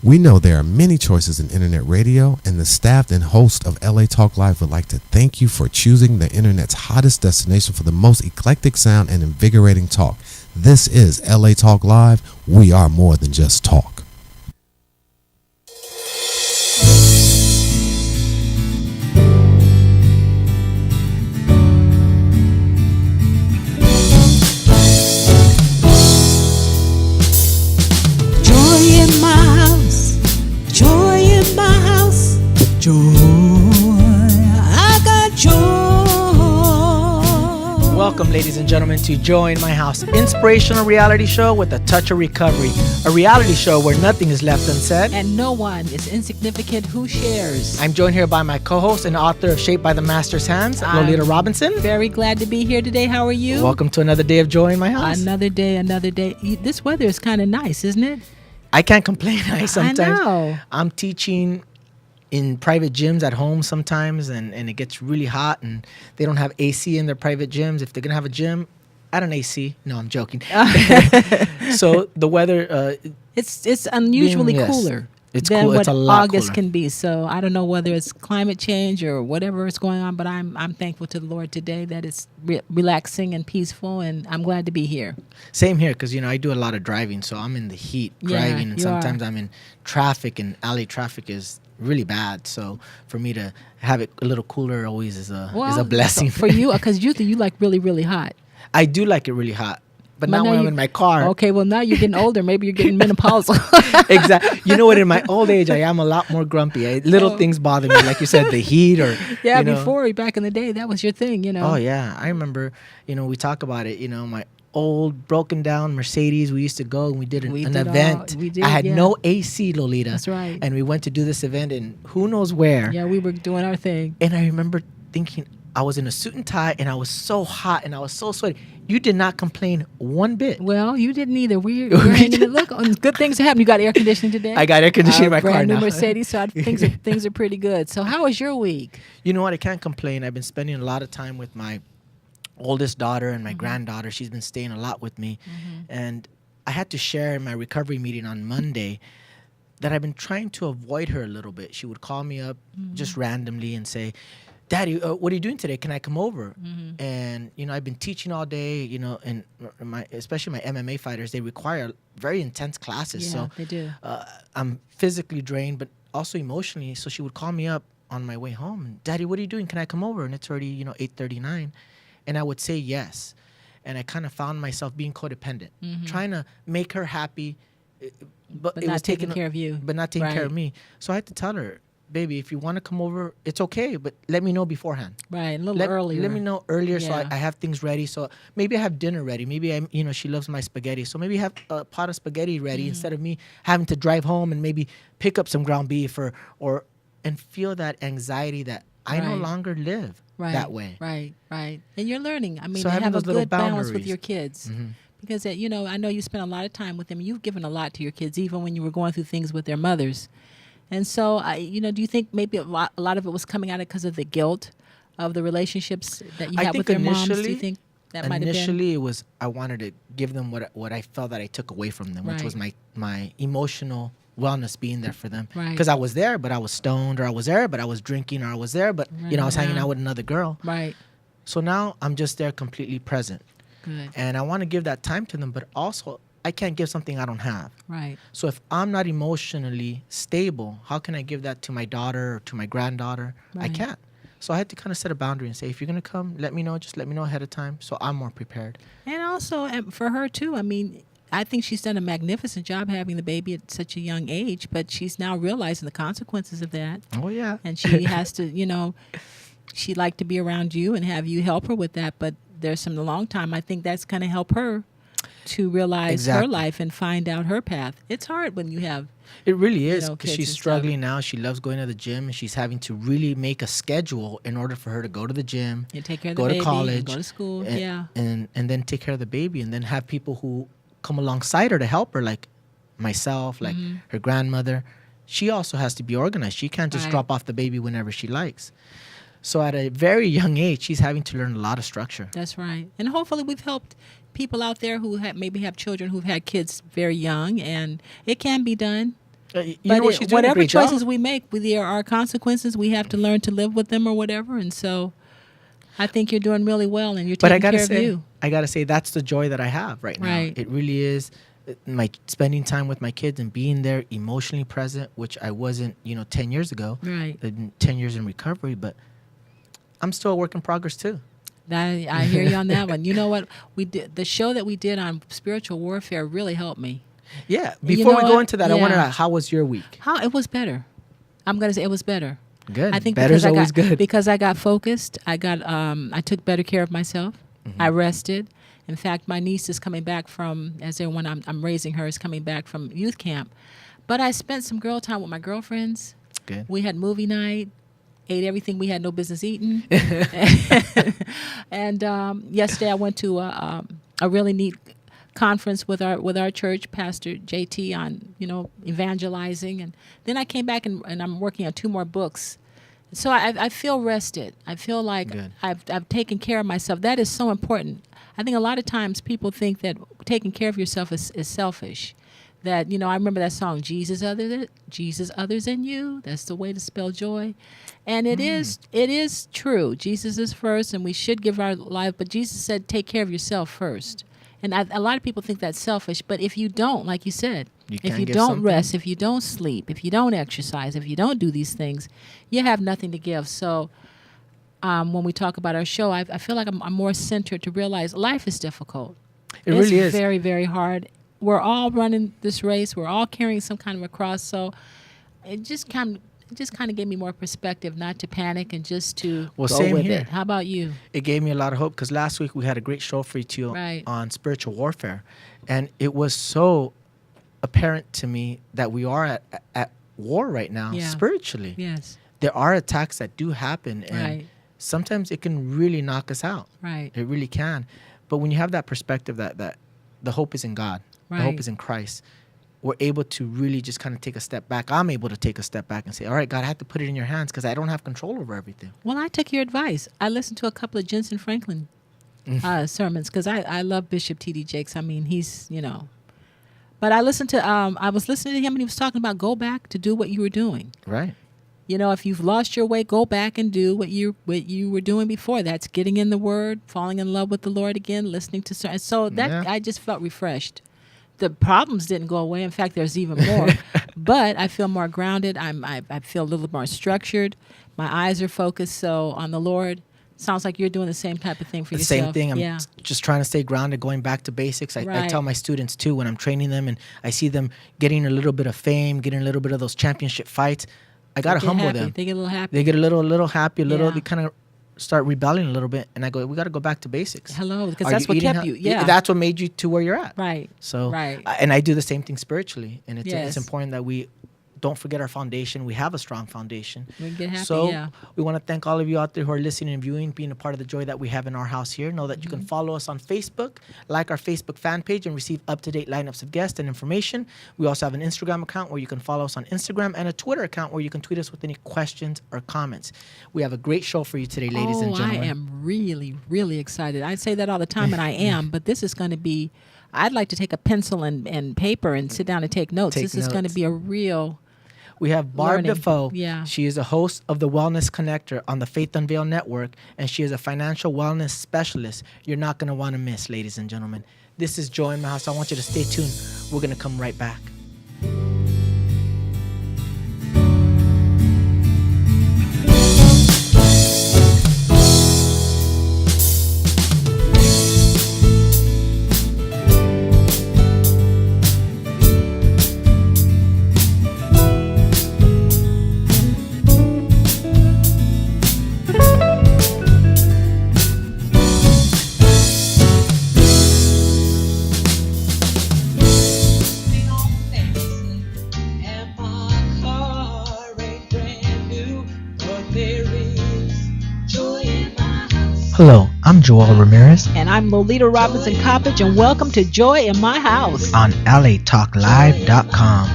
We know there are many choices in internet radio, and the staff and host of LA Talk Live would like to thank you for choosing the internet's hottest destination for the most eclectic sound and invigorating talk. This is LA Talk Live. We are more than just talk. Joy, I got joy. Welcome, ladies and gentlemen, to Joy in My House, inspirational reality show with a touch of recovery. A reality show where nothing is left unsaid. And no one is insignificant who shares. I'm joined here by my co-host and author of Shaped by the Master's Hands, Lolita Robinson. Very glad to be here today. How are you? Welcome to another day of Joy in My House. Another day. This weather is kind of nice, isn't it? I can't complain. Sometimes I know. I'm teaching in private gyms at home sometimes, and it gets really hot, and they don't have AC in their private gyms. If they're going to have a gym, add an AC. No, I'm joking. So the weather... it's unusually cooler. It's than cool. what It's a lot August cooler. can be. So I don't know whether it's climate change or whatever is going on, but I'm thankful to the Lord today that it's relaxing and peaceful, and I'm glad to be here. Same here, because I do a lot of driving, so I'm in the heat driving, and sometimes I'm in traffic, and LA traffic is really bad. So for me to have it a little cooler always is a blessing for you, because usually you like really, really hot. I do like it really hot. But not when I'm in my car. Okay, well, now you're getting older. Maybe you're getting menopausal. Exactly. You know what? In my old age, I am a lot more grumpy. Little things bother me. Like you said, the heat or... Yeah, before, back in the day, that was your thing, Oh, yeah. I remember, we talk about it, my old broken down Mercedes. We used to go and we did an event. I had no AC, Lolita. That's right. And we went to do this event in who knows where. Yeah, we were doing our thing. And I remember thinking, I was in a suit and tie, and I was so hot, and I was so sweaty. You did not complain one bit. Well, you didn't either. We're hanging it. Look, good things happen. You got air conditioning today? I got air conditioning in my car now. Brand new Mercedes, so things are pretty good. So how was your week? You know what? I can't complain. I've been spending a lot of time with my oldest daughter and my granddaughter. She's been staying a lot with me. And I had to share in my recovery meeting on Monday that I've been trying to avoid her a little bit. She would call me up just randomly and say, Daddy, what are you doing today? Can I come over? And, I've been teaching all day, and especially my MMA fighters, they require very intense classes. Yeah, so they do. I'm physically drained, but also emotionally. So she would call me up on my way home. Daddy, what are you doing? Can I come over? And it's already, 8:39. And I would say yes. And I kind of found myself being codependent, trying to make her happy. But it not was taking care of you. But not taking care of me. So I had to tell her, baby, if you want to come over, it's okay, but let me know beforehand. Right, a little earlier. Let me know earlier so Yeah. I have things ready. So maybe I have dinner ready. Maybe she loves my spaghetti. So maybe have a pot of spaghetti ready instead of me having to drive home and maybe pick up some ground beef and feel that anxiety that I no longer live that way. Right. And you're learning. I mean, So to having have a those little good balance with boundaries. your kids. Because, I know you spend a lot of time with them. You've given a lot to your kids, even when you were going through things with their mothers. And so, do you think maybe a lot of it was coming out because of the guilt of the relationships that you had with their moms? Do you think that might have been? Initially, it was I wanted to give them what I felt that I took away from them, which was my emotional wellness, being there for them. Right. Because I was there, but I was stoned, or I was there, but I was drinking, or I was there, but I was hanging out with another girl. Right. So now I'm just there, completely present. Good. And I want to give that time to them, but also I can't give something I don't have. Right. So if I'm not emotionally stable, how can I give that to my daughter or to my granddaughter? I Right. can't. So I had to kind of set a boundary and say, if you're going to come, let me know. Just let me know ahead of time so I'm more prepared. And also for her, too, I mean, I think she's done a magnificent job having the baby at such a young age, but she's now realizing the consequences of that. Oh, yeah. And she has to, she'd like to be around you and have you help her with that, but there's some long time. I think that's going to help her to realize her life and find out her path. It's hard when you have... It really is, because kids she's and stuff. struggling now. She loves going to the gym, and she's having to really make a schedule in order for her to go to the gym, And take care of go the to baby, college, and go to school. and then take care of the baby, and then have people who come alongside her to help her, like myself, like her grandmother. She also has to be organized. She can't just Right. drop off the baby whenever she likes. So at a very young age, she's having to learn a lot of structure. That's right. And hopefully we've helped people out there who maybe have children who've had kids very young, and it can be done. She's doing a whatever great choices job. we make, there are consequences. We have to learn to live with them or whatever. And so, I think you're doing really well, and you're But taking care of you. I gotta say, that's the joy that I have right now. Right. It really is. My spending time with my kids and being there, emotionally present, which I wasn't, 10 years ago. Right. 10 years in recovery, but I'm still a work in progress too. I hear you on that one. You know what? We did the show that we did on spiritual warfare really helped me. Yeah. Before we go into that, I Yeah. wonder how was your week? How it was better. I'm gonna say it was better. Good. I think Better's because always good. Because I got focused. I took better care of myself. Mm-hmm. I rested. In fact, my niece is coming back from, as everyone I'm raising her is coming back from youth camp. But I spent some girl time with my girlfriends. Good. We had movie night, ate everything we had no business eating. And yesterday I went to a really neat conference with our church pastor JT on evangelizing, and then I came back and I'm working on 2 more books. So I feel rested. I feel like Good. I've taken care of myself. That is so important. I think a lot of times people think that taking care of yourself is selfish. That I remember that song, Jesus others than you. That's the way to spell joy, and it is true. Jesus is first, and we should give our life. But Jesus said, take care of yourself first. And a lot of people think that's selfish. But if you don't, like you said, if you don't rest, if you don't sleep, if you don't exercise, if you don't do these things, you have nothing to give. So when we talk about our show, I feel like I'm more centered to realize life is difficult. It really is. It's very, very hard. We're all running this race. We're all carrying some kind of a cross. So it just kind of gave me more perspective, not to panic and just to go same with here. it. How about you? It gave me a lot of hope because last week we had a great show for you too on spiritual warfare, and it was so apparent to me that we are at war right now spiritually. Yes. There are attacks that do happen, and Right. sometimes it can really knock us out. Right. It really can. But when you have that perspective that the hope is in God, the hope Right. is in Christ, we're able to really just kind of take a step back. I'm able to take a step back and say, all right, God, I have to put it in your hands because I don't have control over everything. Well, I took your advice. I listened to a couple of Jensen Franklin sermons because I love Bishop T.D. Jakes. I mean, he's, But I listened to, I was listening to him and he was talking about go back to do what you were doing. Right. If you've lost your way, go back and do what you were doing before. That's getting in the Word, falling in love with the Lord again, listening to certain. So that I just felt refreshed. The problems didn't go away. In fact, there's even more. But I feel more grounded. I feel a little more structured. My eyes are focused on the Lord. Sounds like you're doing the same type of thing for yourself. Same thing. I'm just trying to stay grounded, going back to basics. I tell my students too when I'm training them and I see them getting a little bit of fame, getting a little bit of those championship fights. I gotta humble them. They get a little happy. They get a little happy, they kind of start rebelling a little bit, and I go, we got to go back to basics. Because that's what kept you. Yeah, that's what made you to where you're at. Right. So, right. And I do the same thing spiritually, and it's important that we don't forget our foundation. We have a strong foundation. We get happy. So we want to thank all of you out there who are listening and viewing, being a part of the joy that we have in our house here. Know that you can follow us on Facebook, like our Facebook fan page, and receive up-to-date lineups of guests and information. We also have an Instagram account where you can follow us on Instagram, and a Twitter account where you can tweet us with any questions or comments. We have a great show for you today, ladies and gentlemen. I am really, really excited. I say that all the time, and I am, but this is going to be, I'd like to take a pencil and paper and sit down and take notes. This is going to be a real... We have Barb Dufault. Yeah. She is a host of the Wellness Connector on the Faith Unveiled Network, and she is a financial wellness specialist you're not going to want to miss, ladies and gentlemen. This is Joy in My House. I want you to stay tuned. We're going to come right back. Hello, I'm Joel Ramirez. And I'm Lolita Robinson Coppage, and welcome to Joy in My House on LATalkLive.com.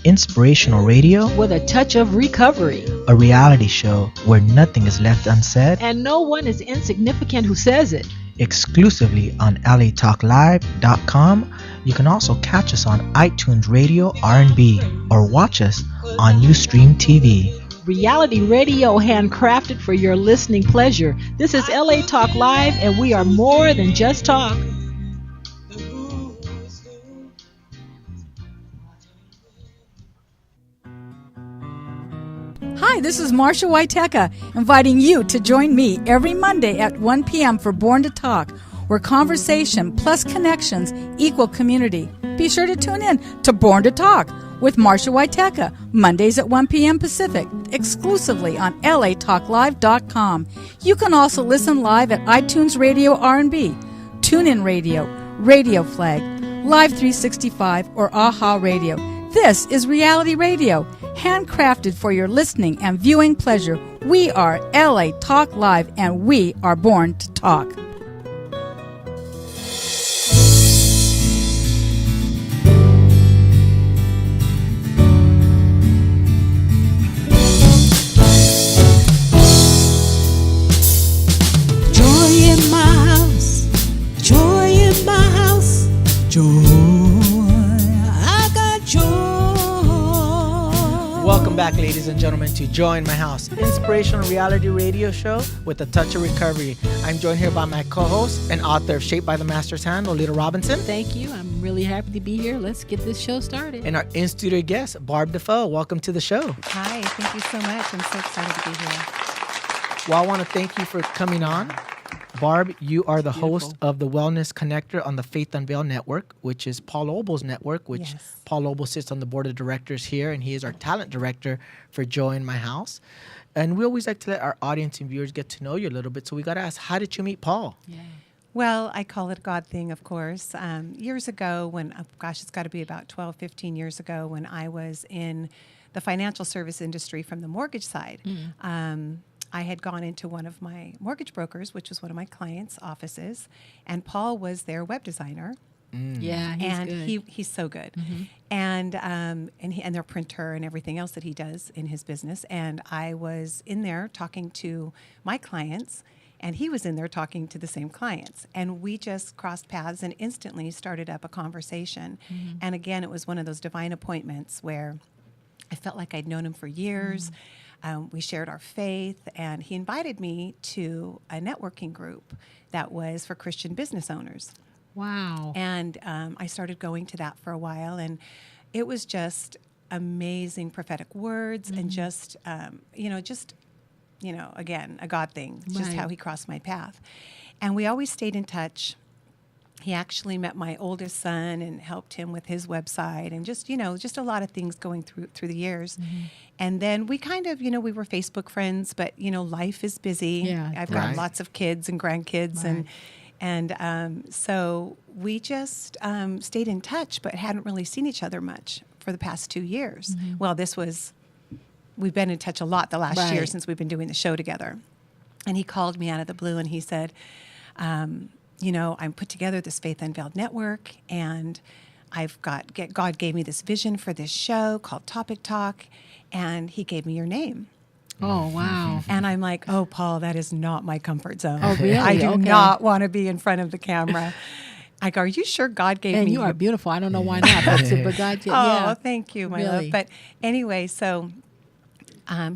Inspirational radio with a touch of recovery. A reality show where nothing is left unsaid and no one is insignificant who says it. exclusively on latalklive.com. You can also catch us on iTunes Radio R&B or watch us on Ustream TV. Reality radio handcrafted for your listening pleasure. This is LA Talk Live, and we are more than just talk. Hi, this is Marsha Waiteka, inviting you to join me every Monday at 1 p.m. for Born to Talk, where conversation plus connections equal community. Be sure to tune in to Born to Talk with Marsha Waiteka, Mondays at 1 p.m. Pacific, exclusively on latalklive.com. You can also listen live at iTunes Radio R&B, TuneIn Radio, Radio Flag, Live 365, or AHA Radio. This is Reality Radio, handcrafted for your listening and viewing pleasure. We are LA Talk Live, and we are born to talk. Joy in my house, joy in my house, joy. I got joy. Welcome back, ladies and gentlemen, to Joy in My House, inspirational reality radio show with a touch of recovery. I'm joined here by my co-host and author of Shaped by the Master's Hand, Lolita Robinson. Thank you. I'm really happy to be here. Let's get this show started. And our in-studio guest, Barb Dufault. Welcome to the show. Hi, thank you so much. I'm so excited to be here. Well, I want to thank you for coming on. Barb, you are the host of the Wellness Connector on the Faith Unveiled Network, which is Paul Obel's network, which Yes. Paul Obel sits on the board of directors here, and he is our talent director for Joy in My House. And we always like to let our audience and viewers get to know you a little bit. So we got to ask, how did you meet Paul? Yeah. Well, I call it a God thing, of course. Years ago when, it's got to be about 12, 15 years ago when I was in the financial service industry from the mortgage side. I had gone into one of my mortgage brokers, which was one of my clients' offices, and Paul was their web designer. Yeah, he's And good. he's so good, and their printer and everything else that he does in his business. And I was in there talking to my clients, and he was in there talking to the same clients, and we just crossed paths and instantly started up a conversation. And again, it was one of those divine appointments where I felt like I'd known him for years. We shared our faith, and he invited me to a networking group that was for Christian business owners. Wow. And I started going to that for a while, and it was just amazing prophetic words and just, again, a God thing, just Right. how he crossed my path. And we always stayed in touch. He actually met my oldest son and helped him with his website and just a lot of things going through the years. And then we kind of, we were Facebook friends, but, life is busy. Yeah. I've got Right. lots of kids and grandkids and so we just stayed in touch, but hadn't really seen each other much for the past 2 years. Well, we've been in touch a lot the last year Right. since we've been doing the show together. And he called me out of the blue and he said, I'm put together this Faith Unveiled Network, and God gave me this vision for this show called Topic Talk, and he gave me your name. Oh, wow. And I'm like, oh, Paul, that is not my comfort zone. Oh, really? I do Okay. not want to be in front of the camera. I go, are you sure God gave And me you are your-" beautiful. I don't know why not. But God, Oh, yeah. thank you, my Really. love. But anyway, so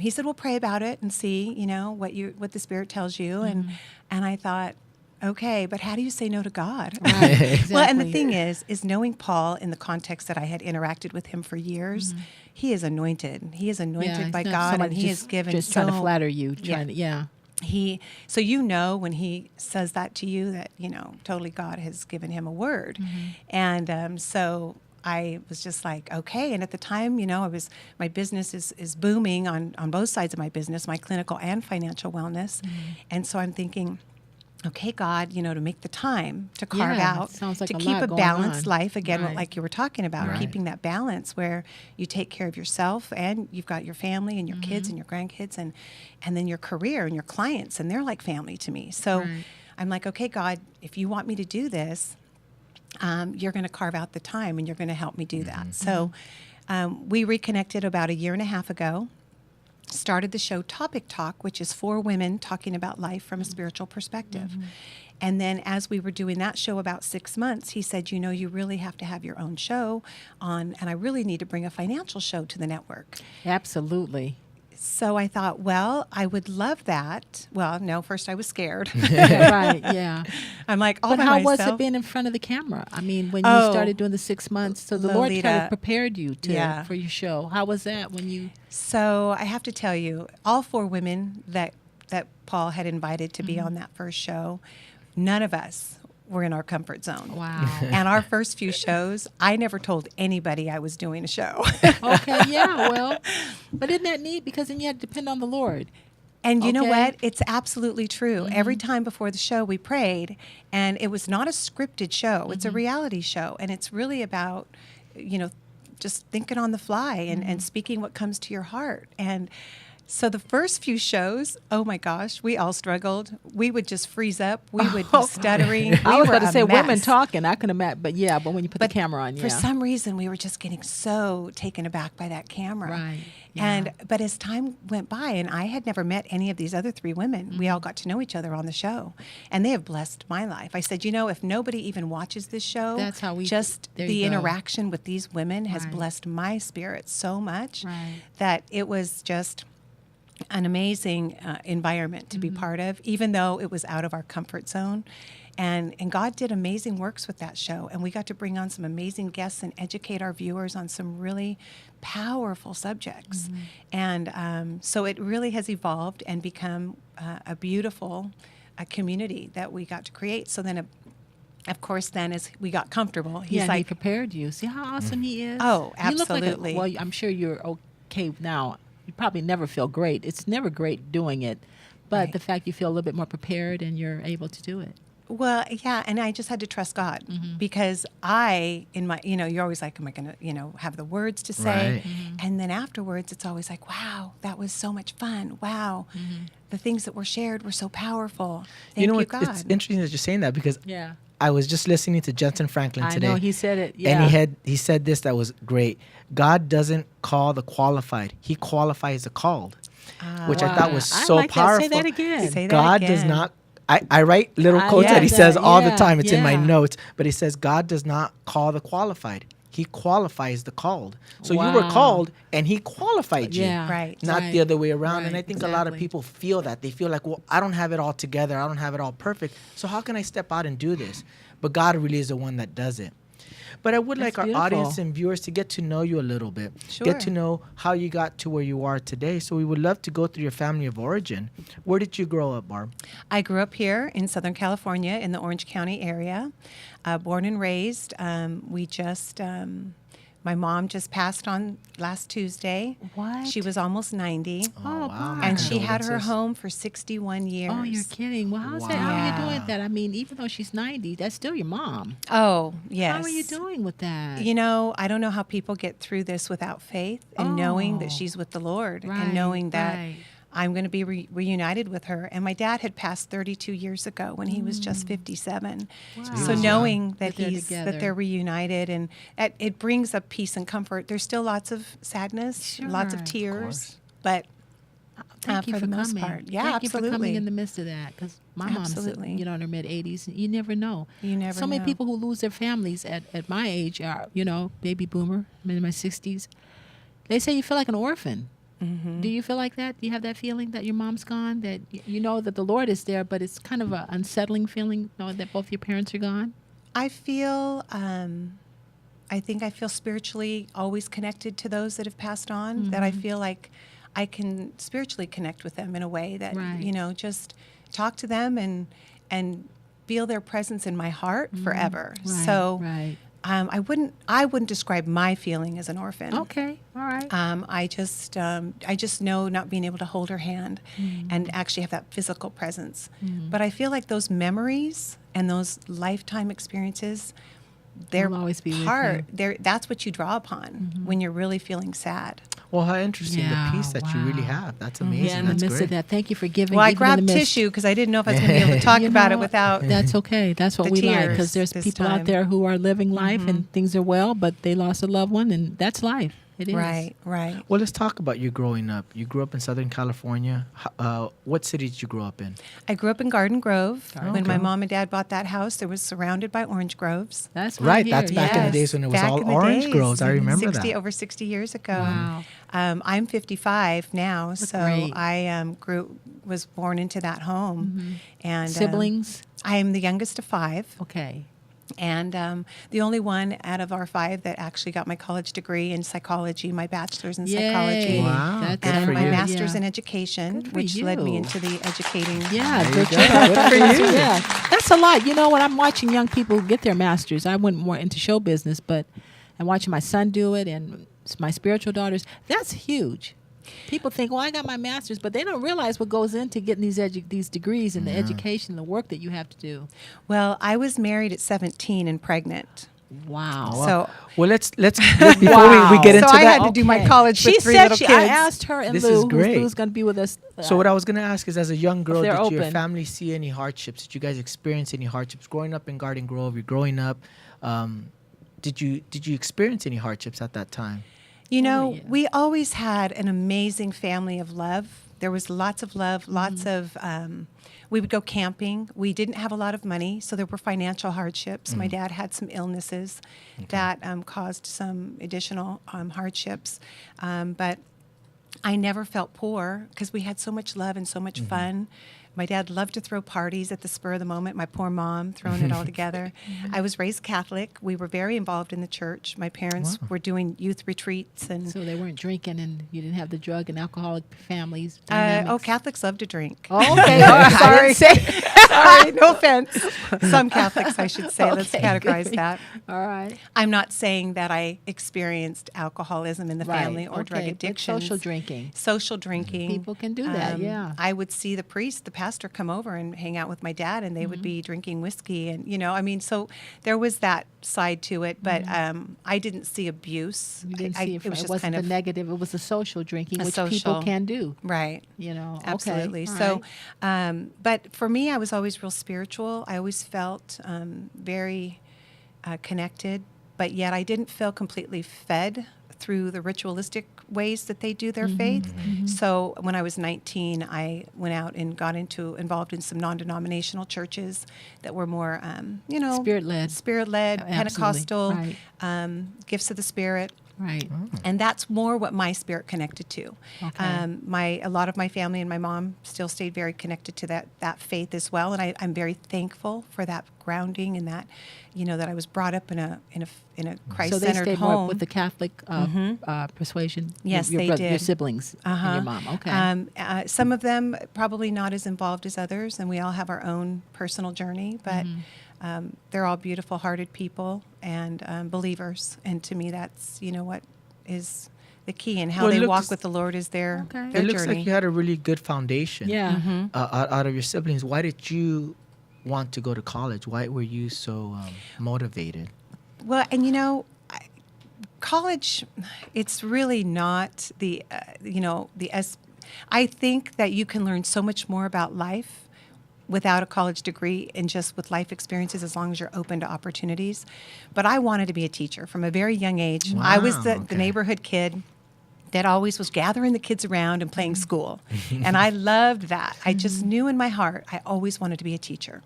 he said, "We'll pray about it and see, what the Spirit tells you." And I thought, okay, but how do you say no to God? Right, Well, and the exactly. thing is knowing Paul in the context that I had interacted with him for years, he is anointed. He is anointed Yeah, by it's not God, and somebody he is given just trying to so- flatter you. Yeah. So when he says that to you that totally God has given him a word. And so I was just like, okay. And at the time, my business is booming on both sides of my business, my clinical and financial wellness. And so I'm thinking, okay, God, to make the time to carve Yeah, out, sounds like to a keep lot a going balanced on. life, again, Right. like you were talking about, Right. keeping that balance where you take care of yourself and you've got your family and your kids and your grandkids and then your career and your clients, and they're like family to me. So Right. I'm like, okay, God, if you want me to do this, you're going to carve out the time and you're going to help me do that. So we reconnected about a year and a half ago. started the show Topic Talk, which is 4 women talking about life from a spiritual perspective. And then as we were doing that show about 6 months, he said, you know, you really have to have your own show on, and I really need to bring a financial show to the network. Absolutely. So I thought, well, I would love that. Well, no, first I was scared. Right, yeah. I'm like, all But by how was myself. it being in front of the camera? I mean, when you Oh, started doing the 6 months, so the Lord kind Lolita. of prepared you for your show. How was that when you... So I have to tell you, all 4 women that Paul had invited to be on that first show, none of us were in our comfort zone. Wow. And our first few shows, I never told anybody I was doing a show. Okay, yeah, well, but isn't that neat? Because then you had to depend on the Lord. And you know Okay. what? It's absolutely true. Every time before the show, we prayed, and it was not a scripted show. It's a reality show, and it's really about, you know, just thinking on the fly and speaking what comes to your heart. And so the first few shows, oh my gosh, we all struggled. We would just freeze up. We would be stuttering. I was were about to a say women mess. talking. I could imagine, but when you put the camera on, yeah. For some reason, we were just getting so taken aback by that camera. Right. But as time went by, and I had never met any of these other 3 women, we all got to know each other on the show, and they have blessed my life. I said, you know, if nobody even watches this show, That's how we- just there the you go. interaction with these women has Right. blessed my spirit so much Right. that it was just an amazing environment to be part of, even though it was out of our comfort zone. And God did amazing works with that show. And we got to bring on some amazing guests and educate our viewers on some really powerful subjects. And so it really has evolved and become a beautiful community that we got to create. So then, of course, then as we got comfortable, he's Yeah, and he like, prepared you. See how awesome he is? Oh, You look like absolutely. well, I'm sure you're okay now. You probably never feel great. It's never great doing it. But Right. the fact you feel a little bit more prepared and you're able to do it. well, yeah, and I just had to trust God because you're always like, am I going to, have the words to say? Right. And then afterwards, it's always like, wow, that was so much fun. Wow, the things that were shared were so powerful. Thank you, what? God. It's interesting that you're saying that because Yeah. I was just listening to Jensen Franklin I today. know he said it. Yeah. And he said this that was great. God doesn't call the qualified; He qualifies the called, which I thought was I so like that. powerful. Say that again. Say that God does again. not. I write little I quotes love that he says that. all the Yeah, time. It's in my yeah. notes, but he says God does not call the qualified; He qualifies the called. So you were Wow. called, and He qualified you. Yeah. Right. Not Right. the other way around. And Right. I think a lot of Exactly. people feel that. They feel like, well, I don't have it all together. I don't have it all perfect. So how can I step out and do this? But God really is the one that does it. But I would That's like our audience beautiful. and viewers to get to know you a little bit. Sure. Get to know how you got to where you are today. So we would love to go through your family of origin. Where did you grow up, Barb? I grew up here in Southern California in the Orange County area, born and raised. My mom just passed on last Tuesday. What? She was almost 90. Oh, wow. my And she had her condolences. home for 61 years. Oh, you're kidding. Well, how are Wow. you doing that? I mean, even though she's 90, that's still your mom. Oh, yes. How are you doing with that? You know, I don't know how people get through this without faith and knowing that Oh. she's with the Lord Right, and knowing that right. I'm going to be reunited with her. And my dad had passed 32 years ago when he was just 57. So Wow. knowing that they're that together. they're reunited and it brings up peace and comfort. There's still lots of sadness, lots of Sure. Of tears, course. but Thank you for for the most coming. part. Yeah, Thank you for coming absolutely. in the midst of that. Because my mom's, Absolutely. in her mid 80s. You never know. You never So many know. people who lose their families at my age are, baby boomer. I'm in my 60s. They say you feel like an orphan. Mm-hmm. Do you feel like that? Do you have that feeling that your mom's gone? That you know that the Lord is there, but it's kind of an unsettling feeling knowing that both your parents are gone? I feel, I think I feel spiritually always connected to those that have passed on, that I feel like I can spiritually connect with them in a way that, Right. just talk to them and feel their presence in my heart forever. Right, So right. I wouldn't describe my feeling as an orphan. Okay, all right. I just know not being able to hold her hand and actually have that physical presence. But I feel like those memories and those lifetime experiences, they're Will always be with you. that's what you draw upon when you're really feeling sad. Well, how interesting Yeah, the peace that you really wow. have. That's amazing. Yeah, in the That's midst great. of that, thank you for giving. Well, I even in grabbed the midst- tissue because I didn't know if I was going to be able to talk You about it know, without. That's okay. That's what the we like tears because there's this people time. out there who are living life and things are well, but they lost a loved one, and that's life. It is. Right, right. Well, let's talk about you growing up. You grew up in Southern California. What city did you grow up in? I grew up in Garden Grove. Garden When my Grove. mom and dad bought that house, it was surrounded by orange groves. That's Right, here. that's back in the Yes, days when it was back all in the orange days, groves. I remember 60, that. Over 60 years ago. Wow. I'm 55 now, so great. I was born into that home. And Siblings? I'm the youngest of 5. Okay. And the only one out of our 5 that actually got my college degree in psychology, my bachelor's in psychology, Yay. Wow, That's good and for my you. master's Yeah. in education, Good for which led me you. into the educating. Yeah, There you good go. job. Good for you. Yeah, that's a lot. You know, when I'm watching young people get their masters, I went more into show business, but I'm watching my son do it and my spiritual daughters. That's huge. People think, well, I got my master's, but they don't realize what goes into getting these degrees and the education, the work that you have to do. Well, I was married at 17 and pregnant. Wow. So, Well, let's before we get into so I that. had to do my Okay. college She with 3 said little I kids. asked her and This Lou, is great. who's going to be with us. So what I was going to ask is, as a young girl, they're did your open. family see any hardships? Did you guys experience any hardships growing up in Garden Grove? You're growing up. Did you experience any hardships at that time? You know, yeah. we always had an amazing family of love. There was lots of love, lots of. We would go camping. We didn't have a lot of money, so there were financial hardships. My dad had some illnesses that caused some additional hardships, but I never felt poor because we had so much love and so much fun. My dad loved to throw parties at the spur of the moment. My poor mom throwing it all together. I was raised Catholic. We were very involved in the church. My parents were doing youth retreats and. So they weren't drinking, and you didn't have the drug and alcoholic families. Oh, dynamics. Catholics love to drink. Oh, okay. All right. Sorry. I didn't say. Sorry, no offense. Some Catholics, I should say. Let's Okay, categorize good. that. All right. I'm not saying that I experienced alcoholism in the Right, family or drug okay, but addiction. social drinking. Social drinking. People can do that, yeah. I would see the priest, the pastor, come over and hang out with my dad, and they would be drinking whiskey. And, I mean, so there was that side to it, but I didn't see abuse. You didn't I- see it was just wasn't kind the of negative. It was the social drinking, A which people social- can do. right. Okay, Absolutely. all So, right. but for me, I was always real spiritual. I always felt very connected, but yet I didn't feel completely fed through the ritualistic ways that they do their faith. So when I was 19, I went out and got involved in some non-denominational churches that were more, Spirit-led. Spirit-led, Absolutely. Pentecostal, Right. gifts of the Spirit. Right. And that's more what my spirit connected to. Okay. A lot of my family and my mom still stayed very connected to that faith as well, and I'm very thankful for that grounding and that, that I was brought up in a So they Christ-centered stayed more home. with the Catholic persuasion. Yes, your they brother, Your did. siblings and your mom. Okay. Some of them probably not as involved as others, and we all have our own personal journey, but they're all beautiful-hearted people and believers. And to me, that's what is the key, and how Well, it they walk looks- with the Lord is their Okay. their It looks journey. like you had a really good foundation. Yeah. Out of your siblings, why did you want to go to college? Why were you so motivated? Well, and college, it's really not I think that you can learn so much more about life without a college degree and just with life experiences as long as you're open to opportunities. But I wanted to be a teacher from a very young age. I was Wow, the okay. neighborhood kid that always was gathering the kids around and playing school. And I loved that. I just knew in my heart I always wanted to be a teacher.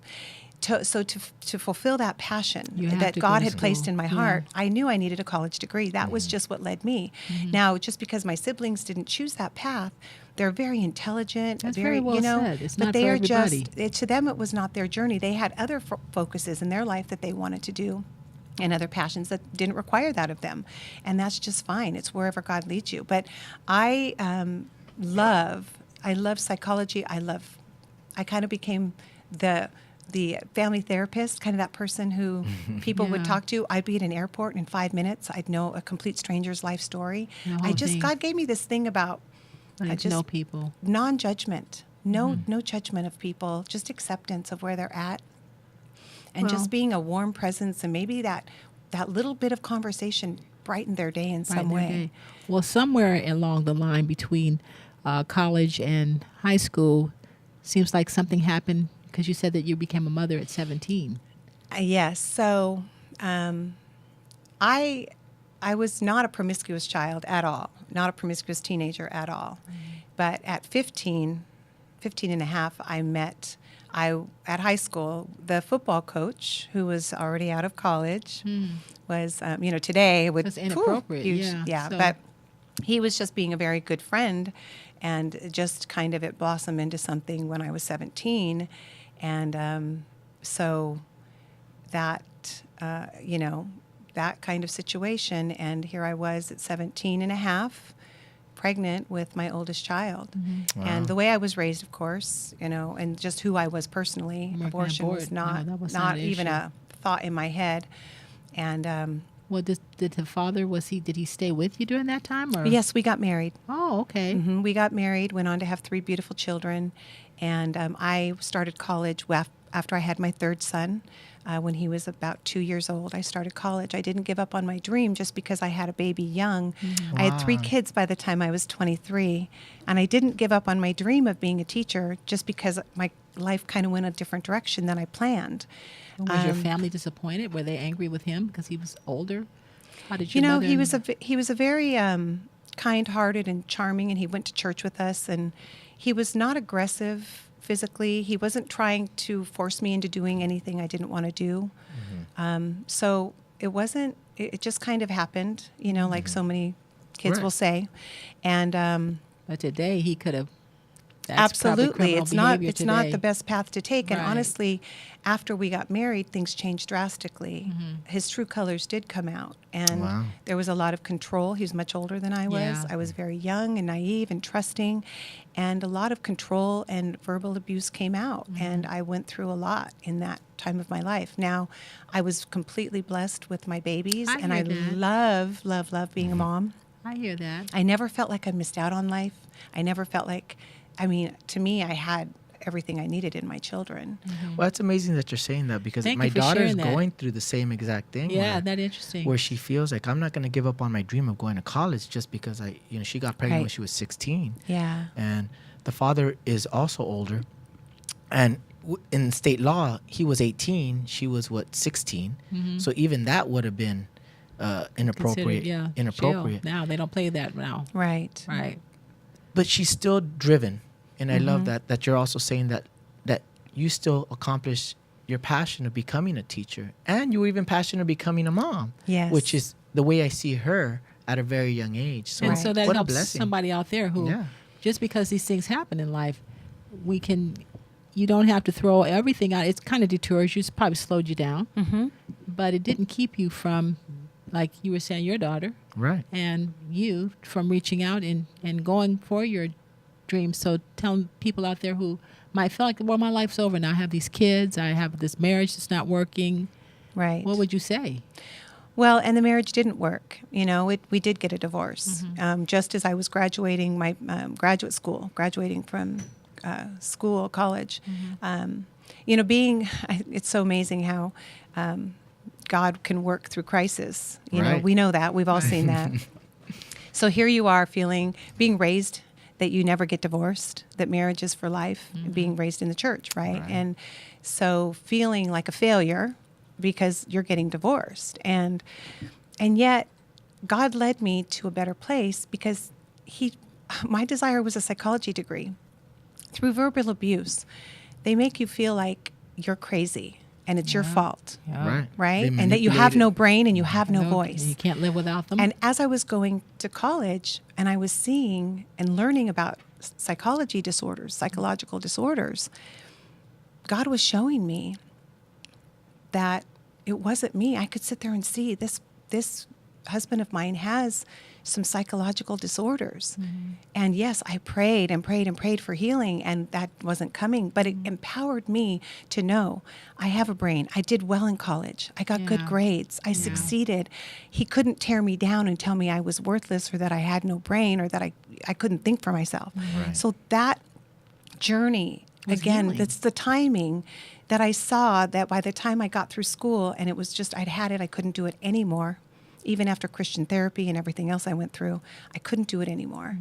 To fulfill that passion You have that to go God to had placed school. in my Yeah. heart, I knew I needed a college degree. That was just what led me. Now, just because my siblings didn't choose that path, they're very intelligent. That's very well said. It's but not they for are everybody. to them, it was not their journey. They had other focuses in their life that they wanted to do, and other passions that didn't require that of them, and that's just fine. It's wherever God leads you. But I love psychology. I kind of became the family therapist, kind of that person who people would Yeah. talk to. I'd be at an airport, and in 5 minutes, I'd know a complete stranger's life story. Oh, thanks. God gave me this thing about Getting to know people. non-judgment, no judgment of people, just acceptance of where they're at, and Well- just being a warm presence, and maybe that little bit of conversation brightened their day in some Right, way. okay. Well, somewhere along the line between college and high school, seems like something happened because you said that you became a mother at 17. Yes. So I I was not a promiscuous child at all, not a promiscuous teenager at all. But at 15 and a half, at high school, the football coach, who was already out of college, was, today would... That's inappropriate, huge, yeah. So- but he was just being a very good friend, and just kind of it blossomed into something when I was 17. And so that, that kind of situation, and here I was at 17 and a half, pregnant with my oldest child. Wow. And the way I was raised, of course, and just who I was personally, American abortion was abort, not, that was not not an even issue. a thought in my head. And Well, did the father, did he stay with you during that time? Or? yes, we got married. Oh, okay. We got married, went on to have 3 beautiful children, and I started college after I had my third son. When he was about 2 years old, I started college. I didn't give up on my dream just because I had a baby young. I had 3 Wow. kids by the time I was 23, and I didn't give up on my dream of being a teacher just because my life kind of went a different direction than I planned. Was your family disappointed? Were they angry with him because he was older? How did You your know, mother he was a very kind-hearted and charming, and he went to church with us, and he was not aggressive physically. He wasn't trying to force me into doing anything I didn't want to do. So it just kind of happened, like so many kids Right. will say. And But today he could have. That's probably absolutely, criminal it's behavior not today. the best path to take. And Right. honestly, after we got married, things changed drastically. Mm-hmm. His true colors did come out, and Wow. there was a lot of control. He was much older than I was. Yeah. I was very young and naive and trusting, and a lot of control and verbal abuse came out. Mm-hmm. And I went through a lot in that time of my life. Now, I was completely blessed with my babies, I and I hear that. love being a mom. I hear that. I never felt like I missed out on life. I never felt like, to me, I had everything I needed in my children. Well, it's amazing that you're saying that, because Thank my you for daughter's sharing that. going through the same exact thing. Yeah, where, that's interesting. where she feels like, I'm not going to give up on my dream of going to college just because she got pregnant when Right. she was 16. Yeah. And the father is also older. And in state law, he was 18. She was, 16? So even that would have been inappropriate. Considered, yeah, Inappropriate. jail. Now they don't play that now. Right. Right. But she's still driven. And I love that you're also saying that you still accomplish your passion of becoming a teacher. And you were even passionate of becoming a mom. Yes. Which is the way I see her at a very young age. So, And so that what a helps blessing. somebody out there who, Yeah. just because these things happen in life, you don't have to throw everything out. It kind of deters you. It's probably slowed you down. Mm-hmm. But it didn't keep you from, like you were saying, your daughter Right. and you from reaching out and going for your dreams. So tell people out there who might feel like, well, my life's over now. I have these kids. I have this marriage that's not working. Right. What would you say? Well, and the marriage didn't work. We did get a divorce. Just as I was graduating my graduating from college. It's so amazing how God can work through crisis. Right. We know that. We've all seen that. So here you are being raised that you never get divorced, that marriage is for life, being raised in the church, right? Right. And so feeling like a failure because you're getting divorced. And yet God led me to a better place because my desire was a psychology degree. Through verbal abuse, they make you feel like you're crazy and it's your fault, Yeah. right? They And that you have manipulated- no brain and you have no You voice. can't live without them. And as I was going to college and I was seeing and learning about psychological disorders, God was showing me that it wasn't me. I could sit there and see this husband of mine has some psychological disorders. And yes, I prayed and prayed and prayed for healing, and that wasn't coming. But it empowered me to know I have a brain. I did well in college. I got good Yeah. grades. I succeeded. He couldn't tear me down and tell me I was worthless or that I had no brain or that I couldn't think for myself. Right. So that journey, Was again, healing. that's the timing that I saw that by the time I got through school and it was just, I'd had it, I couldn't do it anymore. Even after Christian therapy and everything else I went through, I couldn't do it anymore.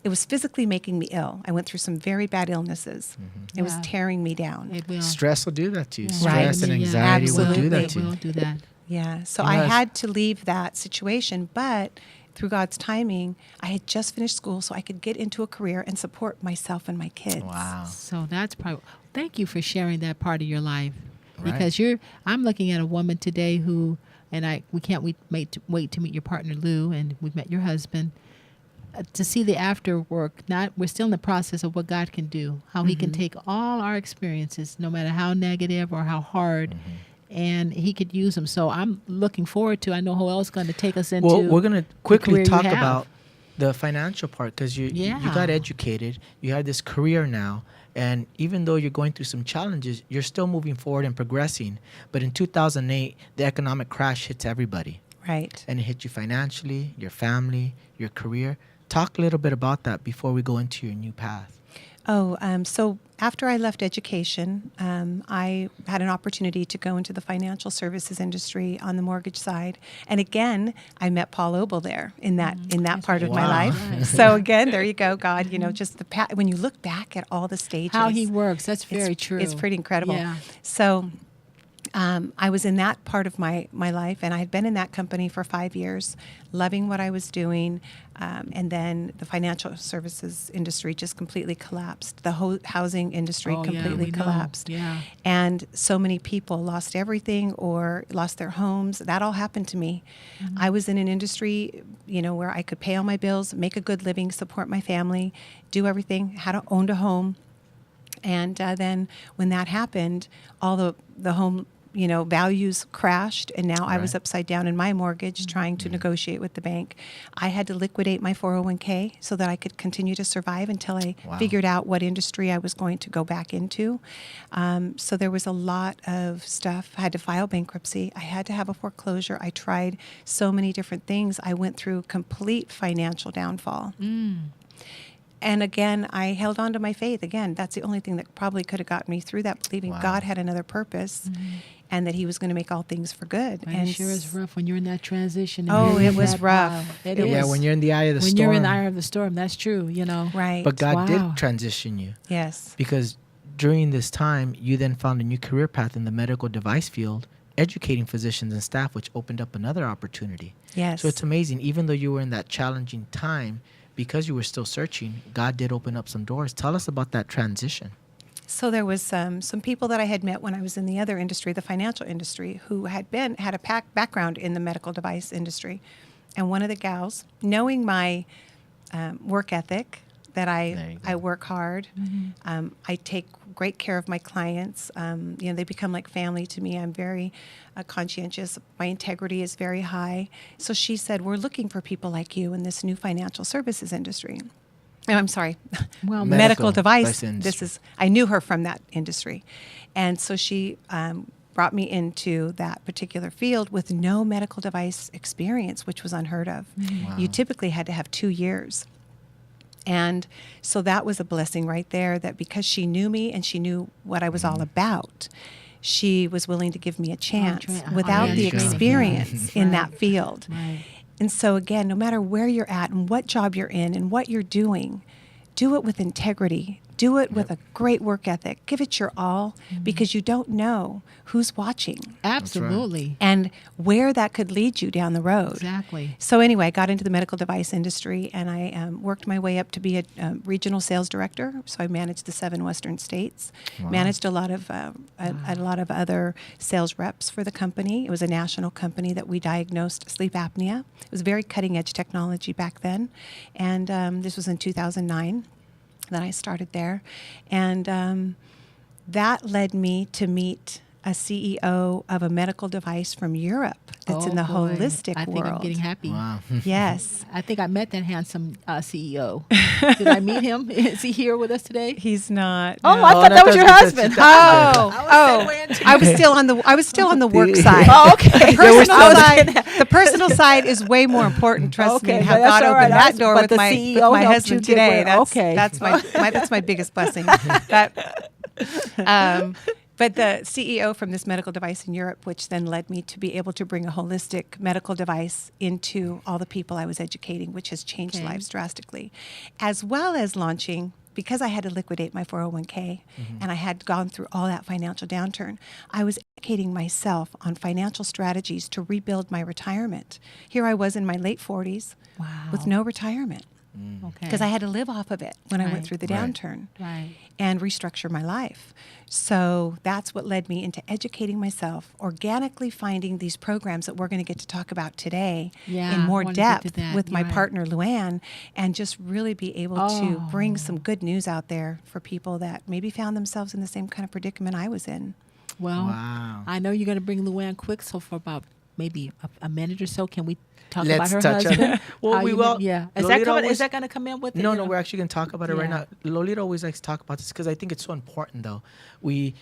It was physically making me ill. I went through some very bad illnesses. It was Yeah. tearing me down. It will. Stress will do that to you. Yeah. Stress and Right. anxiety will do Absolutely. that It to you. will do that. Yeah. So You I know, that's- had to leave that situation, but through God's timing, I had just finished school so I could get into a career and support myself and my kids. Wow. So that's probably. Thank you for sharing that part of your life, Right. because I'm looking at a woman today who, and we can't wait to meet your partner Lou, and we've met your husband. To see the after work, we're still in the process of what God can do, how He can take all our experiences, no matter how negative or how hard, and He could use them. So I'm looking forward to. I know Joel's going to take us into. Well, we're going to quickly career you talk have. about the financial part, because you got educated, you have this career now, and even though you're going through some challenges, you're still moving forward and progressing. But in 2008, the economic crash hits everybody, Right. and it hit you financially, your family, your career. Talk a little bit about that before we go into your new path. So after I left education, I had an opportunity to go into the financial services industry on the mortgage side. And again, I met Paul Obel there in that part of my Wow. life. Right. So again, there you go, God. Just when you look back at all the stages, how He works. That's very it's, true. It's pretty incredible. Yeah. So I was in that part of my life, and I had been in that company for 5 years, loving what I was doing. And then the financial services industry just completely collapsed. The whole housing industry Oh, yeah, completely we know. collapsed. Yeah. And so many people lost everything or lost their homes. That all happened to me. I was in an industry, where I could pay all my bills, make a good living, support my family, do everything, owned a home. And then when that happened, all the home values crashed, and now I was Right. upside down in my mortgage trying to negotiate with the bank. I had to liquidate my 401k so that I could continue to survive until I Wow. figured out what industry I was going to go back into. So there was a lot of stuff. I had to file bankruptcy. I had to have a foreclosure. I tried so many different things. I went through complete financial downfall. And again, I held on to my faith. Again, that's the only thing that probably could have gotten me through that, believing Wow. God had another purpose and that He was going to make all things for good. But it sure is rough when you're in that transition. and Oh, you're it in was that, rough. It It is. Yeah, when you're in the eye of the when storm. you're in the eye of the storm, that's true. Right. But God Wow. did transition you, Yes. because during this time, you then found a new career path in the medical device field, educating physicians and staff, which opened up another opportunity. Yes. So it's amazing. Even though you were in that challenging time, because you were still searching, God did open up some doors. Tell us about that transition. So there was some people that I had met when I was in the other industry, the financial industry, who had a background in the medical device industry. And one of the gals, knowing my work ethic, that There you I go. work hard, I take great care of my clients. They become like family to me. I'm very conscientious. My integrity is very high. So she said, "We're looking for people like you in this new financial services industry." Oh, I'm sorry, Well, medical device. industry. I knew her from that industry, and so she brought me into that particular field with no medical device experience, which was unheard of. Wow. You typically had to have 2 years. And so that was a blessing right there, that because she knew me and she knew what I was all about, she was willing to give me a chance yeah, without the you go. experience in that field. Right. And so again, no matter where you're at and what job you're in and what you're doing, do it with integrity. Do it with a great work ethic. Give it your all, because you don't know who's watching Absolutely. and where that could lead you down the road. Exactly. So anyway, I got into the medical device industry, and I worked my way up to be a regional sales director. So I managed the 7 western states, managed a lot of other sales reps for the company. It was a national company that we diagnosed sleep apnea. It was very cutting edge technology back then, and this was in 2009 that I started there, and that led me to meet a CEO of a medical device from Europe that's in the boy. holistic I think world. I'm getting happy. Wow. Yes. I think I met that handsome CEO. Did I meet him? Is he here with us today? He's not. Oh, no. I thought that was your husband. I was still on the work side. Oh, okay. The personal side is way more important. Trust me. Okay, And how but that's God all opened right. that door But with the my CEO my helped husband you get today. where- okay. That's my biggest blessing. But the CEO from this medical device in Europe, which then led me to be able to bring a holistic medical device into all the people I was educating, which has changed Okay. lives drastically, as well as launching because I had to liquidate my 401k and I had gone through all that financial downturn, I was educating myself on financial strategies to rebuild my retirement. Here I was in my late 40s with no retirement Okay. because I had to live off of it when I went Right. through the Right. downturn Right. and restructure my life. So that's what led me into educating myself, organically finding these programs that we're going to get to talk about today Yeah, in I more wanna get to depth that. with my Right. partner Luanne, and just really be able to bring some good news out there for people that maybe found themselves in the same kind of predicament I was in. Well, Wow. I know you're going to bring Luanne quick, so for about maybe a minute or so, can we talk Let's about her touch on husband? it. Well, How we you will. met- Yeah. Is Lolita that coming? always- Is that going to come in with it? No, you no, know? we're actually going to talk about it right Yeah. now. Lolita always likes to talk about this because I think it's so important, though. We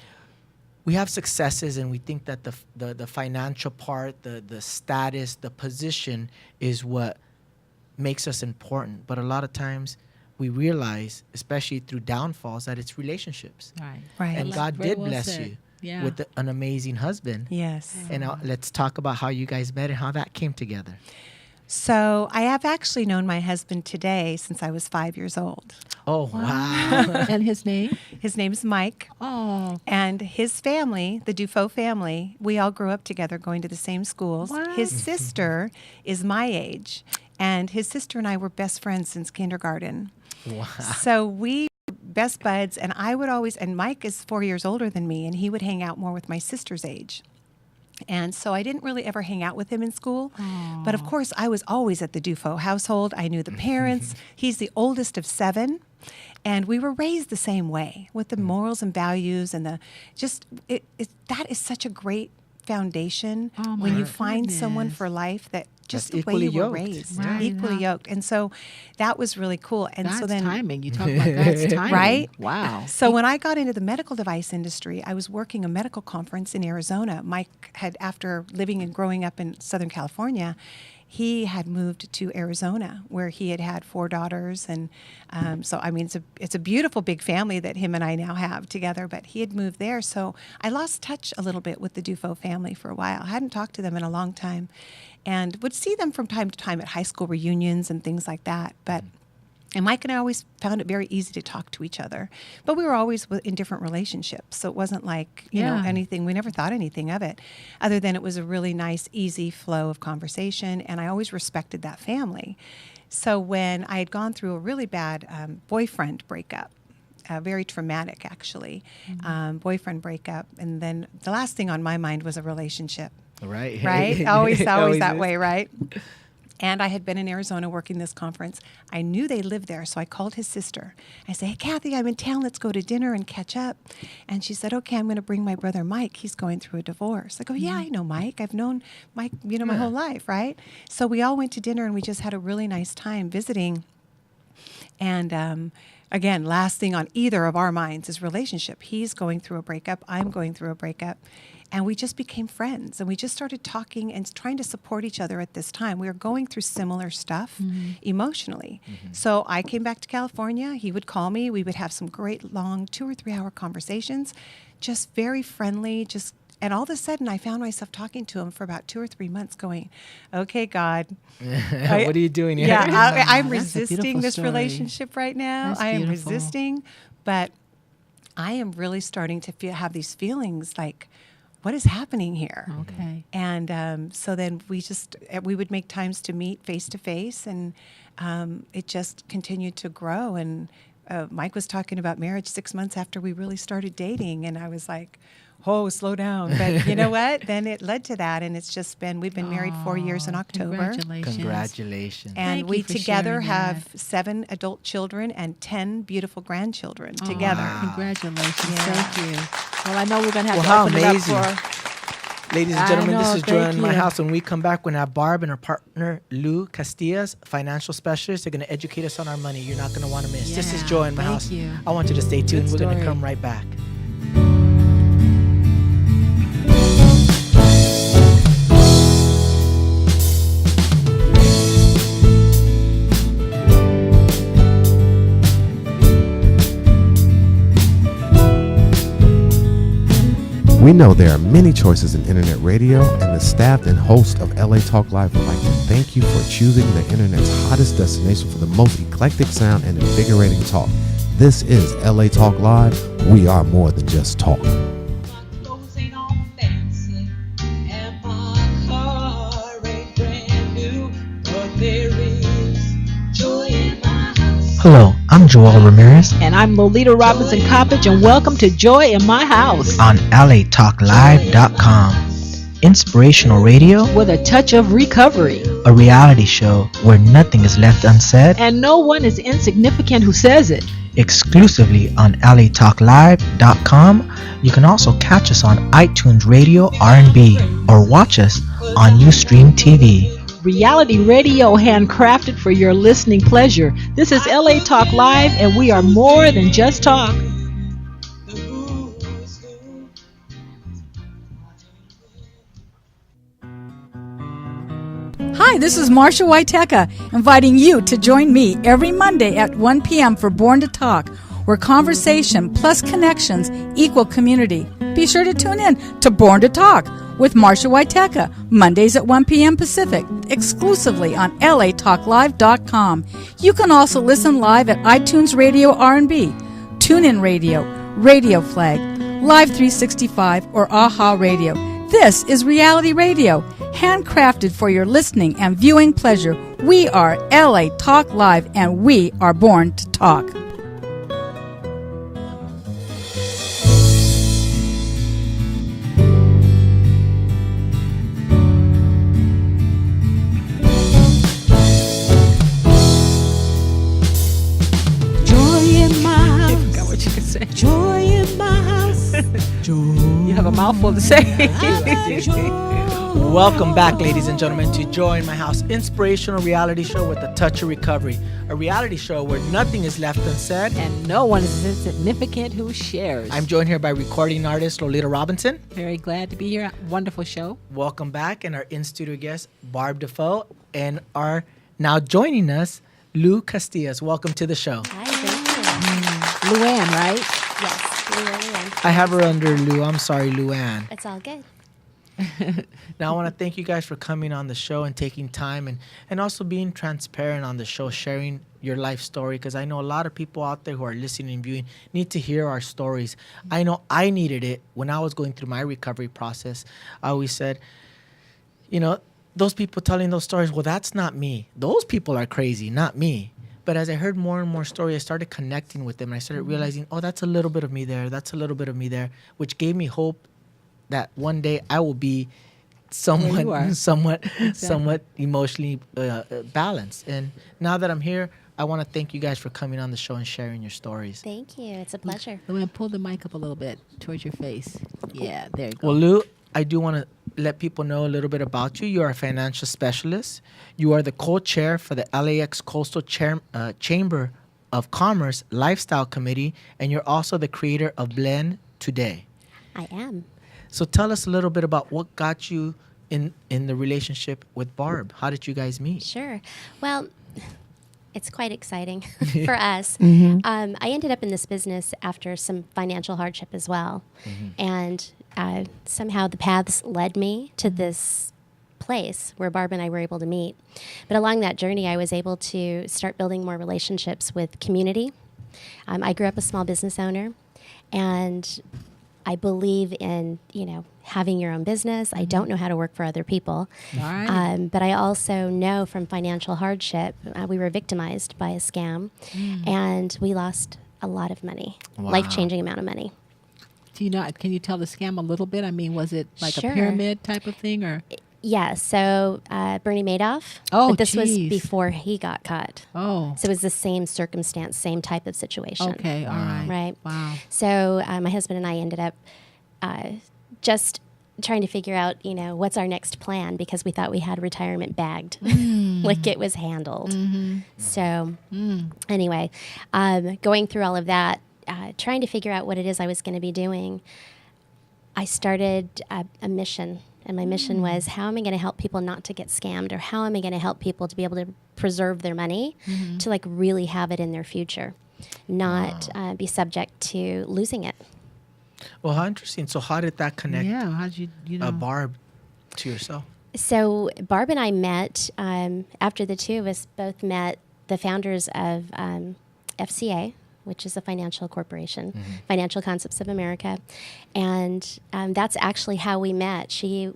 have successes, and we think that the financial part, the status, the position is what makes us important. But a lot of times, we realize, especially through downfalls, that it's relationships. Right. Right. And Well, God very did well bless said. you Yeah. with an amazing husband. Yes. And let's talk about how you guys met and how that came together. So I have actually known my husband today since I was 5 years old. Oh, wow. And his name? His name's Mike. Oh, And his family, the Dufault family, we all grew up together going to the same schools. Wow. His sister is my age, and his sister and I were best friends since kindergarten. Wow. So we were best buds, and I would always, and Mike is 4 years older than me, and he would hang out more with my sister's age. And so I didn't really ever hang out with him in school. But of course, I was always at the Dufault household. I knew the parents. He's the oldest of 7. And we were raised the same way with the morals and values and the that is such a great foundation Oh, when my you find someone goodness. for life that just That's the way you equally were yoked. raised, Right. equally yoked. And so that was really cool. And God's so then timing. You talk about God's timing. Right? Wow. So when I got into the medical device industry, I was working a medical conference in Arizona. Mike had, after living and growing up in Southern California, he had moved to Arizona where he had had 4 daughters. And so, I mean, it's a beautiful big family that him and I now have together, but he had moved there. So I lost touch a little bit with the Dufault family for a while. I hadn't talked to them in a long time and would see them from time to time at high school reunions and things like that. But and Mike and I always found it very easy to talk to each other. But we were always in different relationships. So it wasn't like, you know, Yeah. anything. We never thought anything of it other than it was a really nice, easy flow of conversation. And I always respected that family. So when I had gone through a really bad boyfriend breakup, very traumatic, actually, boyfriend breakup. And then the last thing on my mind was a relationship. Right. Right? always that is. way, right? And I had been in Arizona working this conference. I knew they lived there, so I called his sister. I said, "Hey, Kathy, I'm in town. Let's go to dinner and catch up." And she said, "Okay, I'm going to bring my brother Mike. He's going through a divorce." I go, "Yeah, I know Mike. I've known Mike, you know, my whole life, right?" So we all went to dinner, and we just had a really nice time visiting. And again, last thing on either of our minds is relationship. He's going through a breakup. I'm going through a breakup. And we just became friends. And we just started talking and trying to support each other at this time. We were going through similar stuff emotionally. So I came back to California. He would call me. We would have some great long 2 or 3 hour conversations, just very friendly, and all of a sudden, I found myself talking to him for about 2 or 3 months going, "Okay, God. What are you doing here? Yeah, I'm That's a resisting beautiful this story. relationship right now. That's I am beautiful. resisting, but I am really starting to have these feelings like, what is happening here?" Okay. And so then we would make times to meet face to face, and it just continued to grow. And Mike was talking about marriage 6 months after we really started dating, and I was like, "Oh, slow down." But you know what? Then it led to that, and it's just we've been married 4 years in October. Congratulations. Congratulations. And Thank we you for together sharing have that. 7 adult children and 10 beautiful grandchildren Oh, together. Congratulations. Yeah. Thank you. Well, I know we're going to have Well, to how open amazing. it up for... Ladies and I gentlemen, know, this is Joy thank in my you. house. When we come back, we're going to have Barb and her partner, Lou Casillas, financial specialist. They're going to educate us on our money. You're not going to want to miss. This is Yeah, Joy in my thank house. you. I want you to stay tuned. We're going to story. come right back. We know there are many choices in internet radio, and the staff and host of LA Talk Live would like to thank you for choosing the internet's hottest destination for the most eclectic sound and invigorating talk. This is LA Talk Live. We are more than just talk. Hello, I'm Joel Ramirez And I'm Lolita Robinson Coppage, and welcome to Joy in My House on LATalkLive.com. Inspirational radio with a touch of recovery. a reality show where nothing is left unsaid, And no one is insignificant who says it. exclusively on LATalkLive.com. You can also catch us on iTunes Radio R&B or watch us on Ustream TV. Reality radio handcrafted for your listening pleasure. This is LA Talk Live, and we are more than just talk. Hi, this is Marsha Waiteka, inviting you to join me every Monday at 1 p.m. for Born to Talk, where conversation plus connections equal community. Be sure to tune in to Born to Talk with Marsha Waiteka, Mondays at 1 p.m. Pacific, exclusively on LATalkLive.com. You can also listen live at iTunes Radio R&B, TuneIn Radio, Radio Flag, Live 365, or AHA Radio. This is reality radio, handcrafted for your listening and viewing pleasure. We are LA Talk Live, and we are born to talk. Joy in my house. Got what you can say. Joy in my house. Joy. You have a mouthful to say. Welcome back, ladies and gentlemen, to Joy in My House, inspirational reality show with a touch of recovery. A reality show where nothing is left unsaid. And no one is insignificant who shares. I'm joined here by recording artist Lolita Robinson. very glad to be here. Wonderful show. Welcome back, and our in-studio guest, Barb Dufault, and our now joining us, Lou Casillas. Welcome to the show. Hi, thank you. Luanne, right? Yes, Luanne. I have her under Lou. I'm sorry, Luanne. It's all good. Now, I want to thank you guys for coming on the show and taking time and also being transparent on the show, sharing your life story, because I know a lot of people out there who are listening and viewing need to hear our stories. I know I needed it when I was going through my recovery process. I always said, you know, those people telling those stories, well, that's not me. Those people are crazy, not me. But as I heard more and more stories, I started connecting with them. And I started realizing, oh, that's a little bit of me there. That's a little bit of me there, which gave me hope that one day I will be somewhat emotionally balanced. And now that I'm here, I want to thank you guys for coming on the show and sharing your stories. Thank you. It's a pleasure. Luanne, pull the mic up a little bit towards your face. Yeah, there you go. Well, Lou, I do want to let people know a little bit about you. You are a financial specialist. You are the co-chair for the LAX Coastal Chamber of Commerce Lifestyle Committee, and you're also the creator of Blend Today. I am. So tell us a little bit about what got you in the relationship with Barb. How did you guys meet? Sure. Well, it's quite exciting for us. I ended up in this business after some financial hardship as well. And somehow the paths led me to this place where Barb and I were able to meet. But along that journey, I was able to start building more relationships with community. I grew up a small business owner, and I believe in, having your own business. I don't know how to work for other people. All right. But I also know from financial hardship, we were victimized by a scam, and we lost a lot of money, Wow. life-changing amount of money. Do you know? Can you tell the scam a little bit? I mean, was it like Sure. a pyramid type of thing, or? Yeah, so Bernie Madoff. Oh, but this was geez. before he got caught. Oh, So it was the same circumstance, same type of situation. okay, all right. Right. Wow. So my husband and I ended up just trying to figure out, what's our next plan, because we thought we had retirement bagged, like it was handled. So anyway, going through all of that, trying to figure out what it is I was going to be doing, I started a mission. And my mission was, how am I going to help people not to get scammed, or how am I going to help people to be able to preserve their money, to like really have it in their future, not be subject to losing it. Well, how interesting. So how did that connect Yeah. How did you know? Barb to yourself? So Barb and I met, after the two of us both met the founders of FCA, which is a financial corporation, Financial Concepts of America. And that's actually how we met. She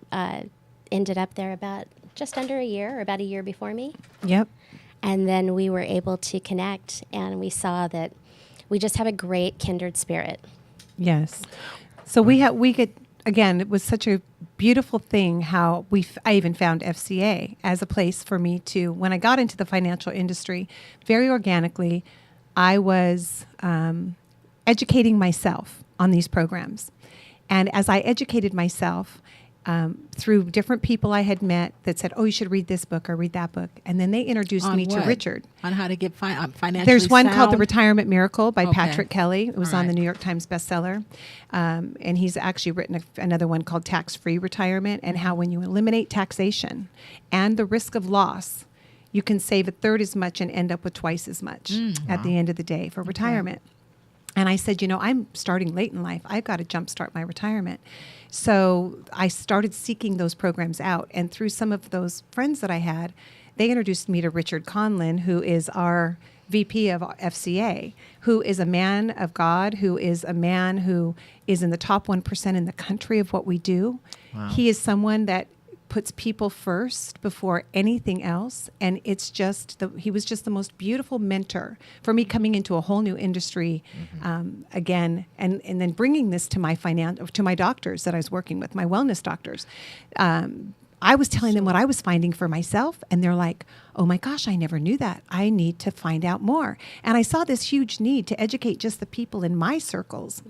ended up there about just under a year, or about a year before me. Yep. And then we were able to connect, and we saw that we just have a great kindred spirit. Yes. So we could, again, it was such a beautiful thing how I even found FCA as a place for me to, when I got into the financial industry, very organically, I was educating myself on these programs. And as I educated myself, through different people I had met that said, "Oh, you should read this book or read that book," and then they introduced On me to what? Richard. On how to get financially There's one called The sound? Retirement Miracle by Okay. Patrick Kelly. It was All on the right. New York Times bestseller. And he's actually written another one called Tax-Free Retirement, and how when you eliminate taxation and the risk of loss, you can save a third as much and end up with twice as much at the end of the day for retirement. And I said, I'm starting late in life. I've got to jumpstart my retirement. So I started seeking those programs out. And through some of those friends that I had, they introduced me to Richard Conlin, who is our VP of FCA, who is a man of God, who is a man who is in the top 1% in the country of what we do. Wow. He is someone that puts people first before anything else, and it's just he was just the most beautiful mentor for me coming into a whole new industry again, and then bringing this to my doctors that I was working with, my wellness doctors. I was telling them what I was finding for myself, and they're like, "Oh my gosh, I never knew that. I need to find out more." And I saw this huge need to educate just the people in my circles.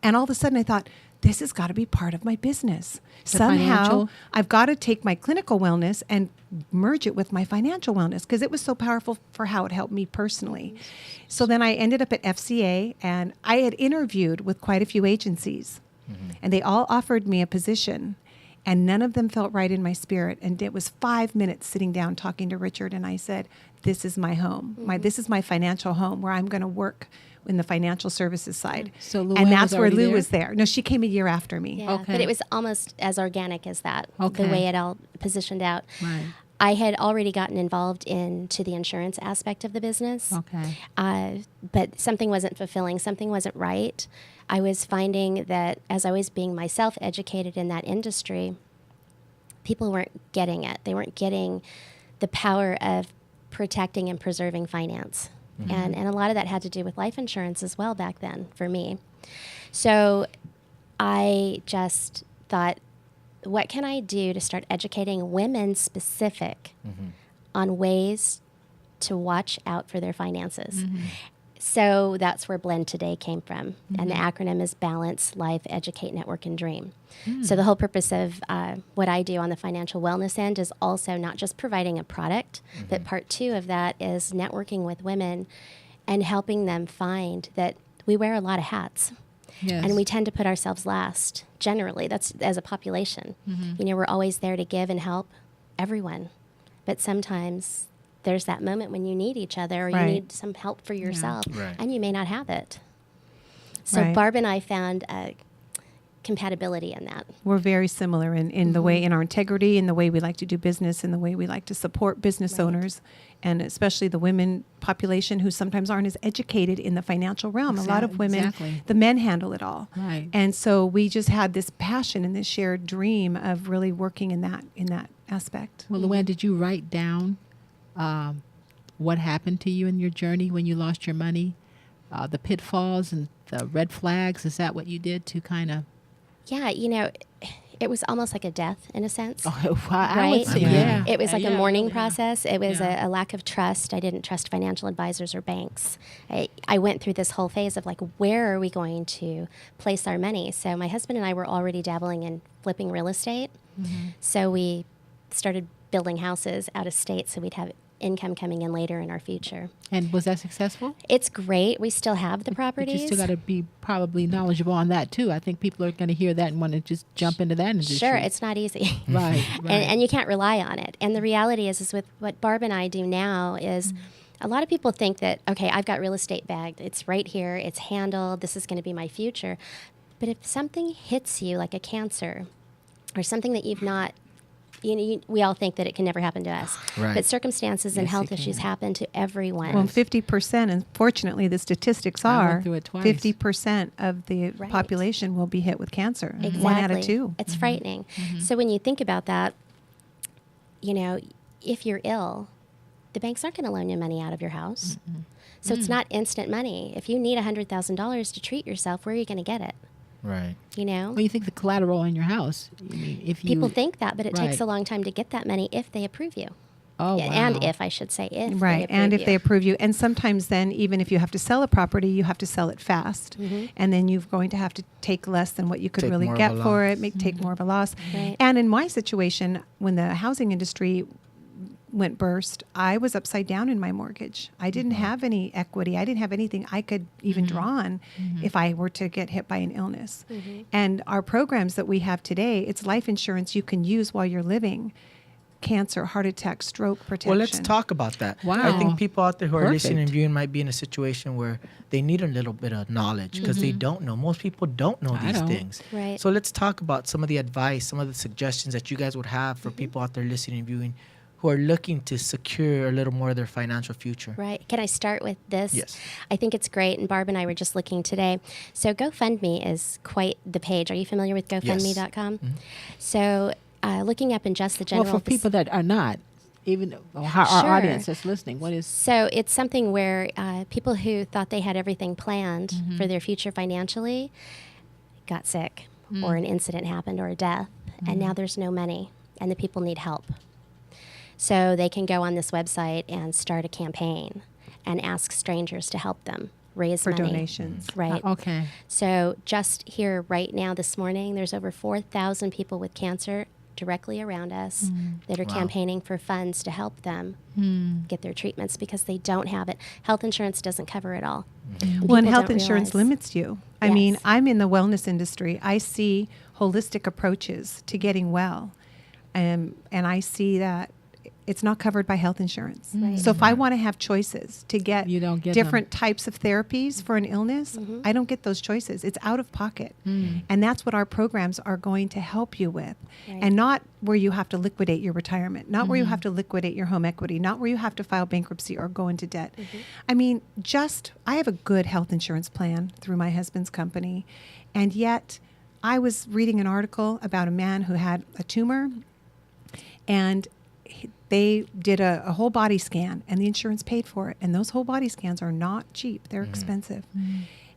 And all of a sudden I thought, this has got to be part of my business. Somehow financial? I've got to take my clinical wellness and merge it with my financial wellness, because it was so powerful for how it helped me personally. So then I ended up at FCA, and I had interviewed with quite a few agencies, and they all offered me a position, and none of them felt right in my spirit. And it was 5 minutes sitting down talking to Richard, and I said, this is my home. This is my financial home where I'm going to work in the financial services side. So Luanne and that's was where already Lou there? was there. No, she came a year after me. Yeah, Okay. but it was almost as organic as that, Okay. the way it all positioned out. Right. I had already gotten involved into the insurance aspect of the business. Okay. But something wasn't fulfilling, something wasn't right. I was finding that as I was being myself educated in that industry, people weren't getting it. They weren't getting the power of protecting and preserving finance. And a lot of that had to do with life insurance as well back then for me. So I just thought, what can I do to start educating women specific on ways to watch out for their finances? So that's where Blend Today came from. And the acronym is Balance, Life, Educate, Network, and Dream. So the whole purpose of what I do on the financial wellness end is also not just providing a product, but part two of that is networking with women and helping them find that we wear a lot of hats. Yes. And we tend to put ourselves last, generally. That's as a population. We're always there to give and help everyone. But sometimes there's that moment when you need each other, or you Right. need some help for yourself, Right. and you may not have it. So Right. Barb and I found compatibility in that. We're very similar in the way, in our integrity, in the way we like to do business, in the way we like to support business owners, and especially the women population who sometimes aren't as educated in the financial realm. A lot of women, Exactly. the men handle it all. Right. And so we just had this passion and this shared dream of really working in that aspect. Well, Luanne, did you write down what happened to you in your journey when you lost your money? The pitfalls and the red flags? Is that what you did to kind of... Yeah, it was almost like a death in a sense. Oh, I Right? would say, yeah. It was like a mourning yeah. process. It was Yeah. a lack of trust. I didn't trust financial advisors or banks. I went through this whole phase of like, where are we going to place our money? So my husband and I were already dabbling in flipping real estate. So we started building houses out of state so we'd have income coming in later in our future. And was that successful? It's great. We still have the But properties. you still got to be probably knowledgeable on that, too. I think people are going to hear that and want to just jump into that industry. Sure, it's not easy. Right, right. And you can't rely on it. And the reality is with what Barb and I do now is a lot of people think that, okay, I've got real estate bagged. It's right here. It's handled. This is going to be my future. But if something hits you like a cancer or something that you've not we all think that it can never happen to us. Right. But circumstances and Yes, health it issues can. happen to everyone. Well, 50%, and fortunately, the statistics I went are through it twice. 50% of the Right. population will be hit with cancer. Exactly. 1 out of 2. It's frightening. So when you think about that, if you're ill, the banks aren't going to loan you money out of your house. So it's not instant money. If you need $100,000 to treat yourself, where are you going to get it? Right. Well, you think the collateral in your house. You mean if People think that, but it takes Right. a long time to get that money if they approve you. Oh, wow. And if I should say if Right, they and approve if they approve you, and sometimes then even if you have to sell a property, you have to sell it fast, and then you're going to have to take less than what you could Take really more of get a for loss. it, take more of a loss. Right. And in my situation, when the housing industry went burst, I was upside down in my mortgage. I didn't have any equity. I didn't have anything I could even draw on if I were to get hit by an illness. And our programs that we have today, it's life insurance you can use while you're living. Cancer, heart attack, stroke protection. Well, let's talk about that. Wow. I think people out there who are listening and Perfect. viewing might be in a situation where they need a little bit of knowledge because they don't know. Most people don't know I these don't. things. Right. So let's talk about some of the advice, some of the suggestions that you guys would have for people out there listening and viewing who are looking to secure a little more of their financial future. Right. Can I start with this? Yes. I think it's great, and Barb and I were just looking today. So GoFundMe is quite the page. Are you familiar with GoFundMe.com? So looking up in just the general... Well, for people that are not, even our audience that's listening, what is... So it's something where people who thought they had everything planned for their future financially got sick, or an incident happened, or a death, and now there's no money, and the people need help. So they can go on this website and start a campaign and ask strangers to help them raise for money. donations. Right. Okay. So just here right now this morning, there's over 4,000 people with cancer directly around us that are campaigning for funds to help them get their treatments because they don't have it. Health insurance doesn't cover it all. And Well, and people health don't insurance realize. limits you. I mean, Yes. I'm in the wellness industry. I see holistic approaches to getting well, and I see that it's not covered by health insurance. Right. So if I want to have choices to get You don't get different types of therapies for an illness, I don't get those choices. It's out of pocket. And that's what our programs are going to help you with. Right. And not where you have to liquidate your retirement, not where you have to liquidate your home equity, not where you have to file bankruptcy or go into debt. I mean, I have a good health insurance plan through my husband's company. And yet I was reading an article about a man who had a tumor, and they did a whole body scan, and the insurance paid for it. And those whole body scans are not cheap. They're expensive.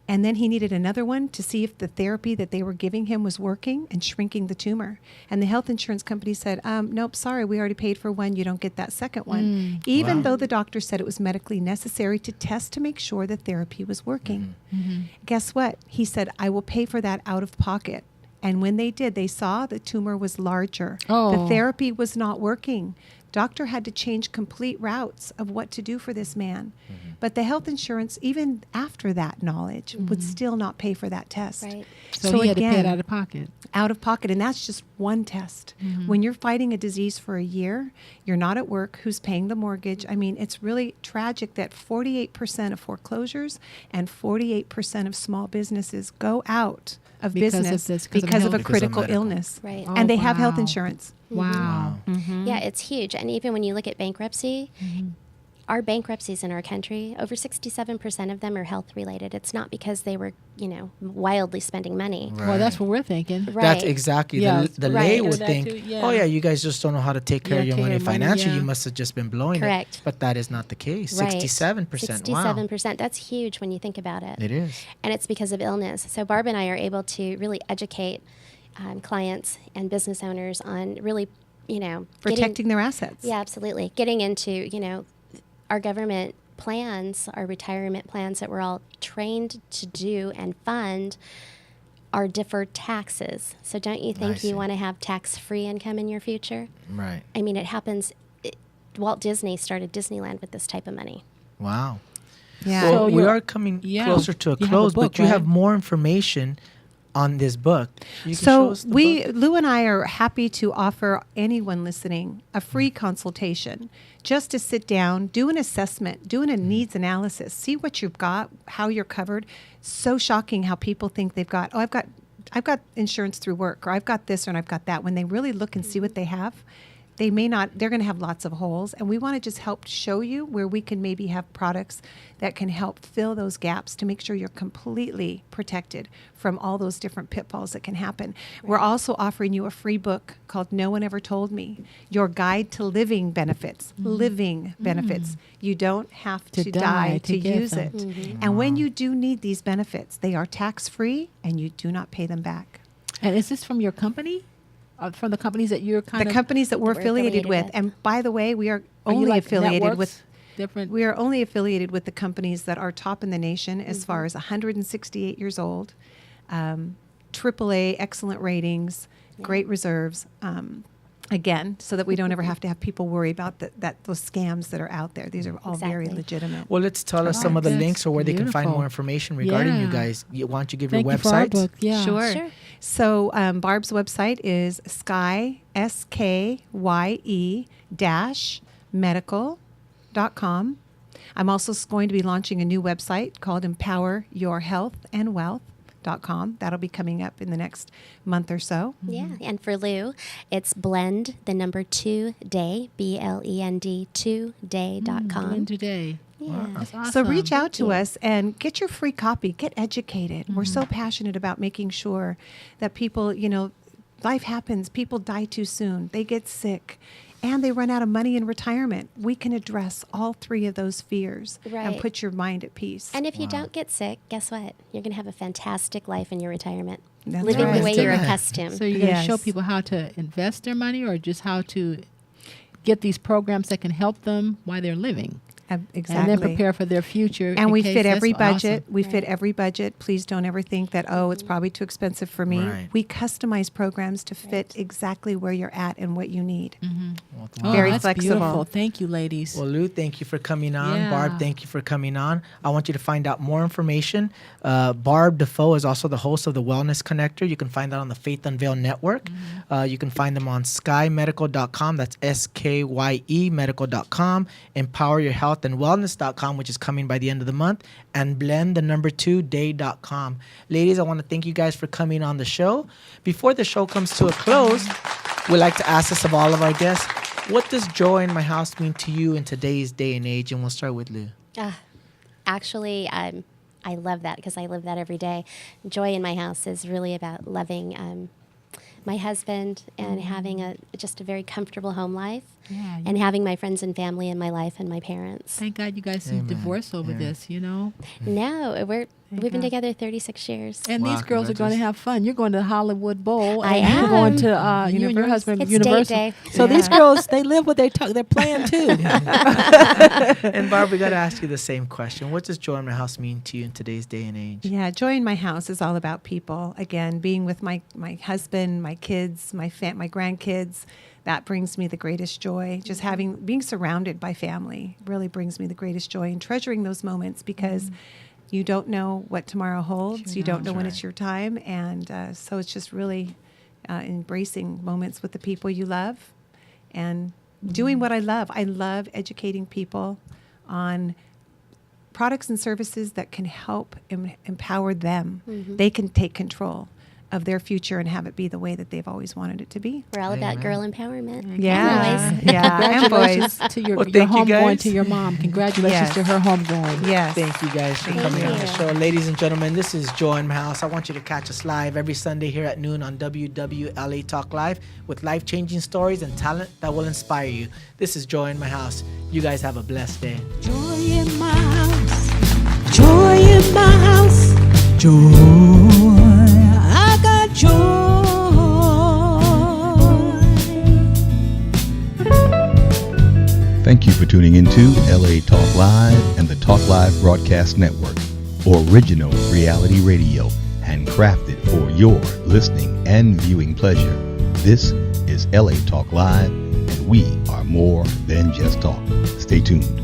And then he needed another one to see if the therapy that they were giving him was working and shrinking the tumor. And the health insurance company said, nope, sorry, we already paid for one. You don't get that second one. Even though the doctor said it was medically necessary to test to make sure the therapy was working. Guess what? He said, I will pay for that out of pocket. And when they did, they saw the tumor was larger. The Oh. therapy was not working. Doctor had to change complete routes of what to do for this man. But the health insurance, even after that knowledge, would still not pay for that test. Right. So he had to pay it out of pocket. Out of pocket. And that's just one test. When you're fighting a disease for a year, you're not at work, who's paying the mortgage? I mean, it's really tragic that 48% of foreclosures and 48% of small businesses go out of Because of business this- because of because of a health- Because of critical medical. illness. Right. Oh, And they have health wow. insurance. Wow. Yeah, it's huge. And even when you look at bankruptcy, our bankruptcies in our country, over 67% of them are health related. It's not because they were, wildly spending money. Well, that's what we're thinking. Right. That's exactly Yeah, the right. lay Or would that think, too, yeah. oh yeah, you guys just don't know how to take care of your take money your money, financially. yeah. You must have just been blowing Correct. it. But that is not the case. Right. 67%. Wow. 67%. That's huge when you think about it. It is. And it's because of illness. So Barb and I are able to really educate clients and business owners on really, Protecting their assets. Yeah, absolutely. Getting into, our government plans, our retirement plans that we're all trained to do and fund are deferred taxes. So don't you think see. you want to have tax-free income in your future? Right. I mean, it happens. Walt Disney started Disneyland with this type of money. Wow. Yeah. Well, So we you're- are coming yeah, closer to a you have a close, book, but you have right? more information on this book. You can show So us the book? Lou and I are happy to offer anyone listening a free consultation just to sit down, do an assessment, do a needs analysis, see what you've got, how you're covered. So shocking how people think they've got, I've got insurance through work, or I've got this, or I've got that. When they really look and see what they have, they're going to have lots of holes, and we want to just help show you where we can maybe have products that can help fill those gaps to make sure you're completely protected from all those different pitfalls that can happen. Right. We're also offering you a free book called No One Ever Told Me, Your Guide to Living Benefits. Living benefits. You don't have to die to use it. And when you do need these benefits, they are tax-free and you do not pay them back. And is this from your company? From the companies that you're the companies that we're affiliated with. And by the way, we are only affiliated with different. We are only affiliated with the companies that are top in the nation as far as 168 years old, AAA, excellent ratings, great reserves. Again, so that we don't ever have to have people worry about those scams that are out there. These are all very legitimate. Well, let's tell us some of the links or where they can find more information regarding you guys. Why don't you give your website? Sure. So Barb's website is skye-medical.com. I'm also going to be launching a new website called empoweryourhealthandwealth.com. That'll be coming up in the next month or so. Yeah, and for Lou, it's blend, the number 2 day, BLEND 2day.com. Blend today. Yeah. That's awesome. So reach out to us and get your free copy. Get educated. We're so passionate about making sure that people, life happens. People die too soon. They get sick. And they run out of money in retirement. We can address all 3 of those fears and put your mind at peace. And if you don't get sick, guess what? You're going to have a fantastic life in your retirement. That's living right. the way you're accustomed. So you're going to show people how to invest their money, or just how to get these programs that can help them while they're living. Exactly. And then prepare for their future. And we fit every budget. Awesome. We fit every budget. Please don't ever think that, it's probably too expensive for me. Right. We customize programs to fit exactly where you're at and what you need. Well, Very that's flexible. Beautiful. Thank you, ladies. Well, Lou, thank you for coming on. Yeah. Barb, thank you for coming on. I want you to find out more information. Barb Dufault is also the host of the Wellness Connector. You can find that on the Faith Unveiled Network. You can find them on skymedical.com. That's SKYE medical.com. Empoweryourhealthandwellness.com, which is coming by the end of the month, and blend, the number 2 day.com. Ladies, I want to thank you guys for coming on the show. Before the show comes to a close, we like to ask this of all of our guests: what does joy in my house mean to you in today's day and age? And we'll start with Lou. Actually, I love that because I live that every day. Joy in my house is really about loving my husband and having just a very comfortable home life, and having my friends and family in my life and my parents. Thank God you guys didn't divorce over this, No, we've been together 36 years. And these girls are going to have fun. You're going to the Hollywood Bowl. I and am. You're going to you and your husband It's Universal. date day. So these girls, they live what they're playing too. And Barb, we got to ask you the same question. What does joy in my house mean to you in today's day and age? Yeah, joy in my house is all about people. Again, being with my husband, my kids, my grandkids. That brings me the greatest joy. Just being surrounded by family really brings me the greatest joy, and treasuring those moments, because you don't know what tomorrow holds. You don't know when it's your time. And so it's just really embracing moments with the people you love and doing what I love. I love educating people on products and services that can help empower them. They can take control of their future and have it be the way that they've always wanted it to be. We're all about girl empowerment. Yeah. And boys. And boys. To your, Well, your thank you homegoing, guys. to your mom. Congratulations to her homegoing. Yes. Thank you guys for coming on the show. Ladies and gentlemen, this is Joy in My House. I want you to catch us live every Sunday here at noon on WWLA Talk Live with life-changing stories and talent that will inspire you. This is Joy in My House. You guys have a blessed day. Joy in my house, joy in my house, joy. I got joy. Thank you for tuning into LA Talk Live and the Talk Live Broadcast Network, original reality radio, handcrafted for your listening and viewing pleasure. This is LA Talk Live, and we are more than just talk. Stay tuned.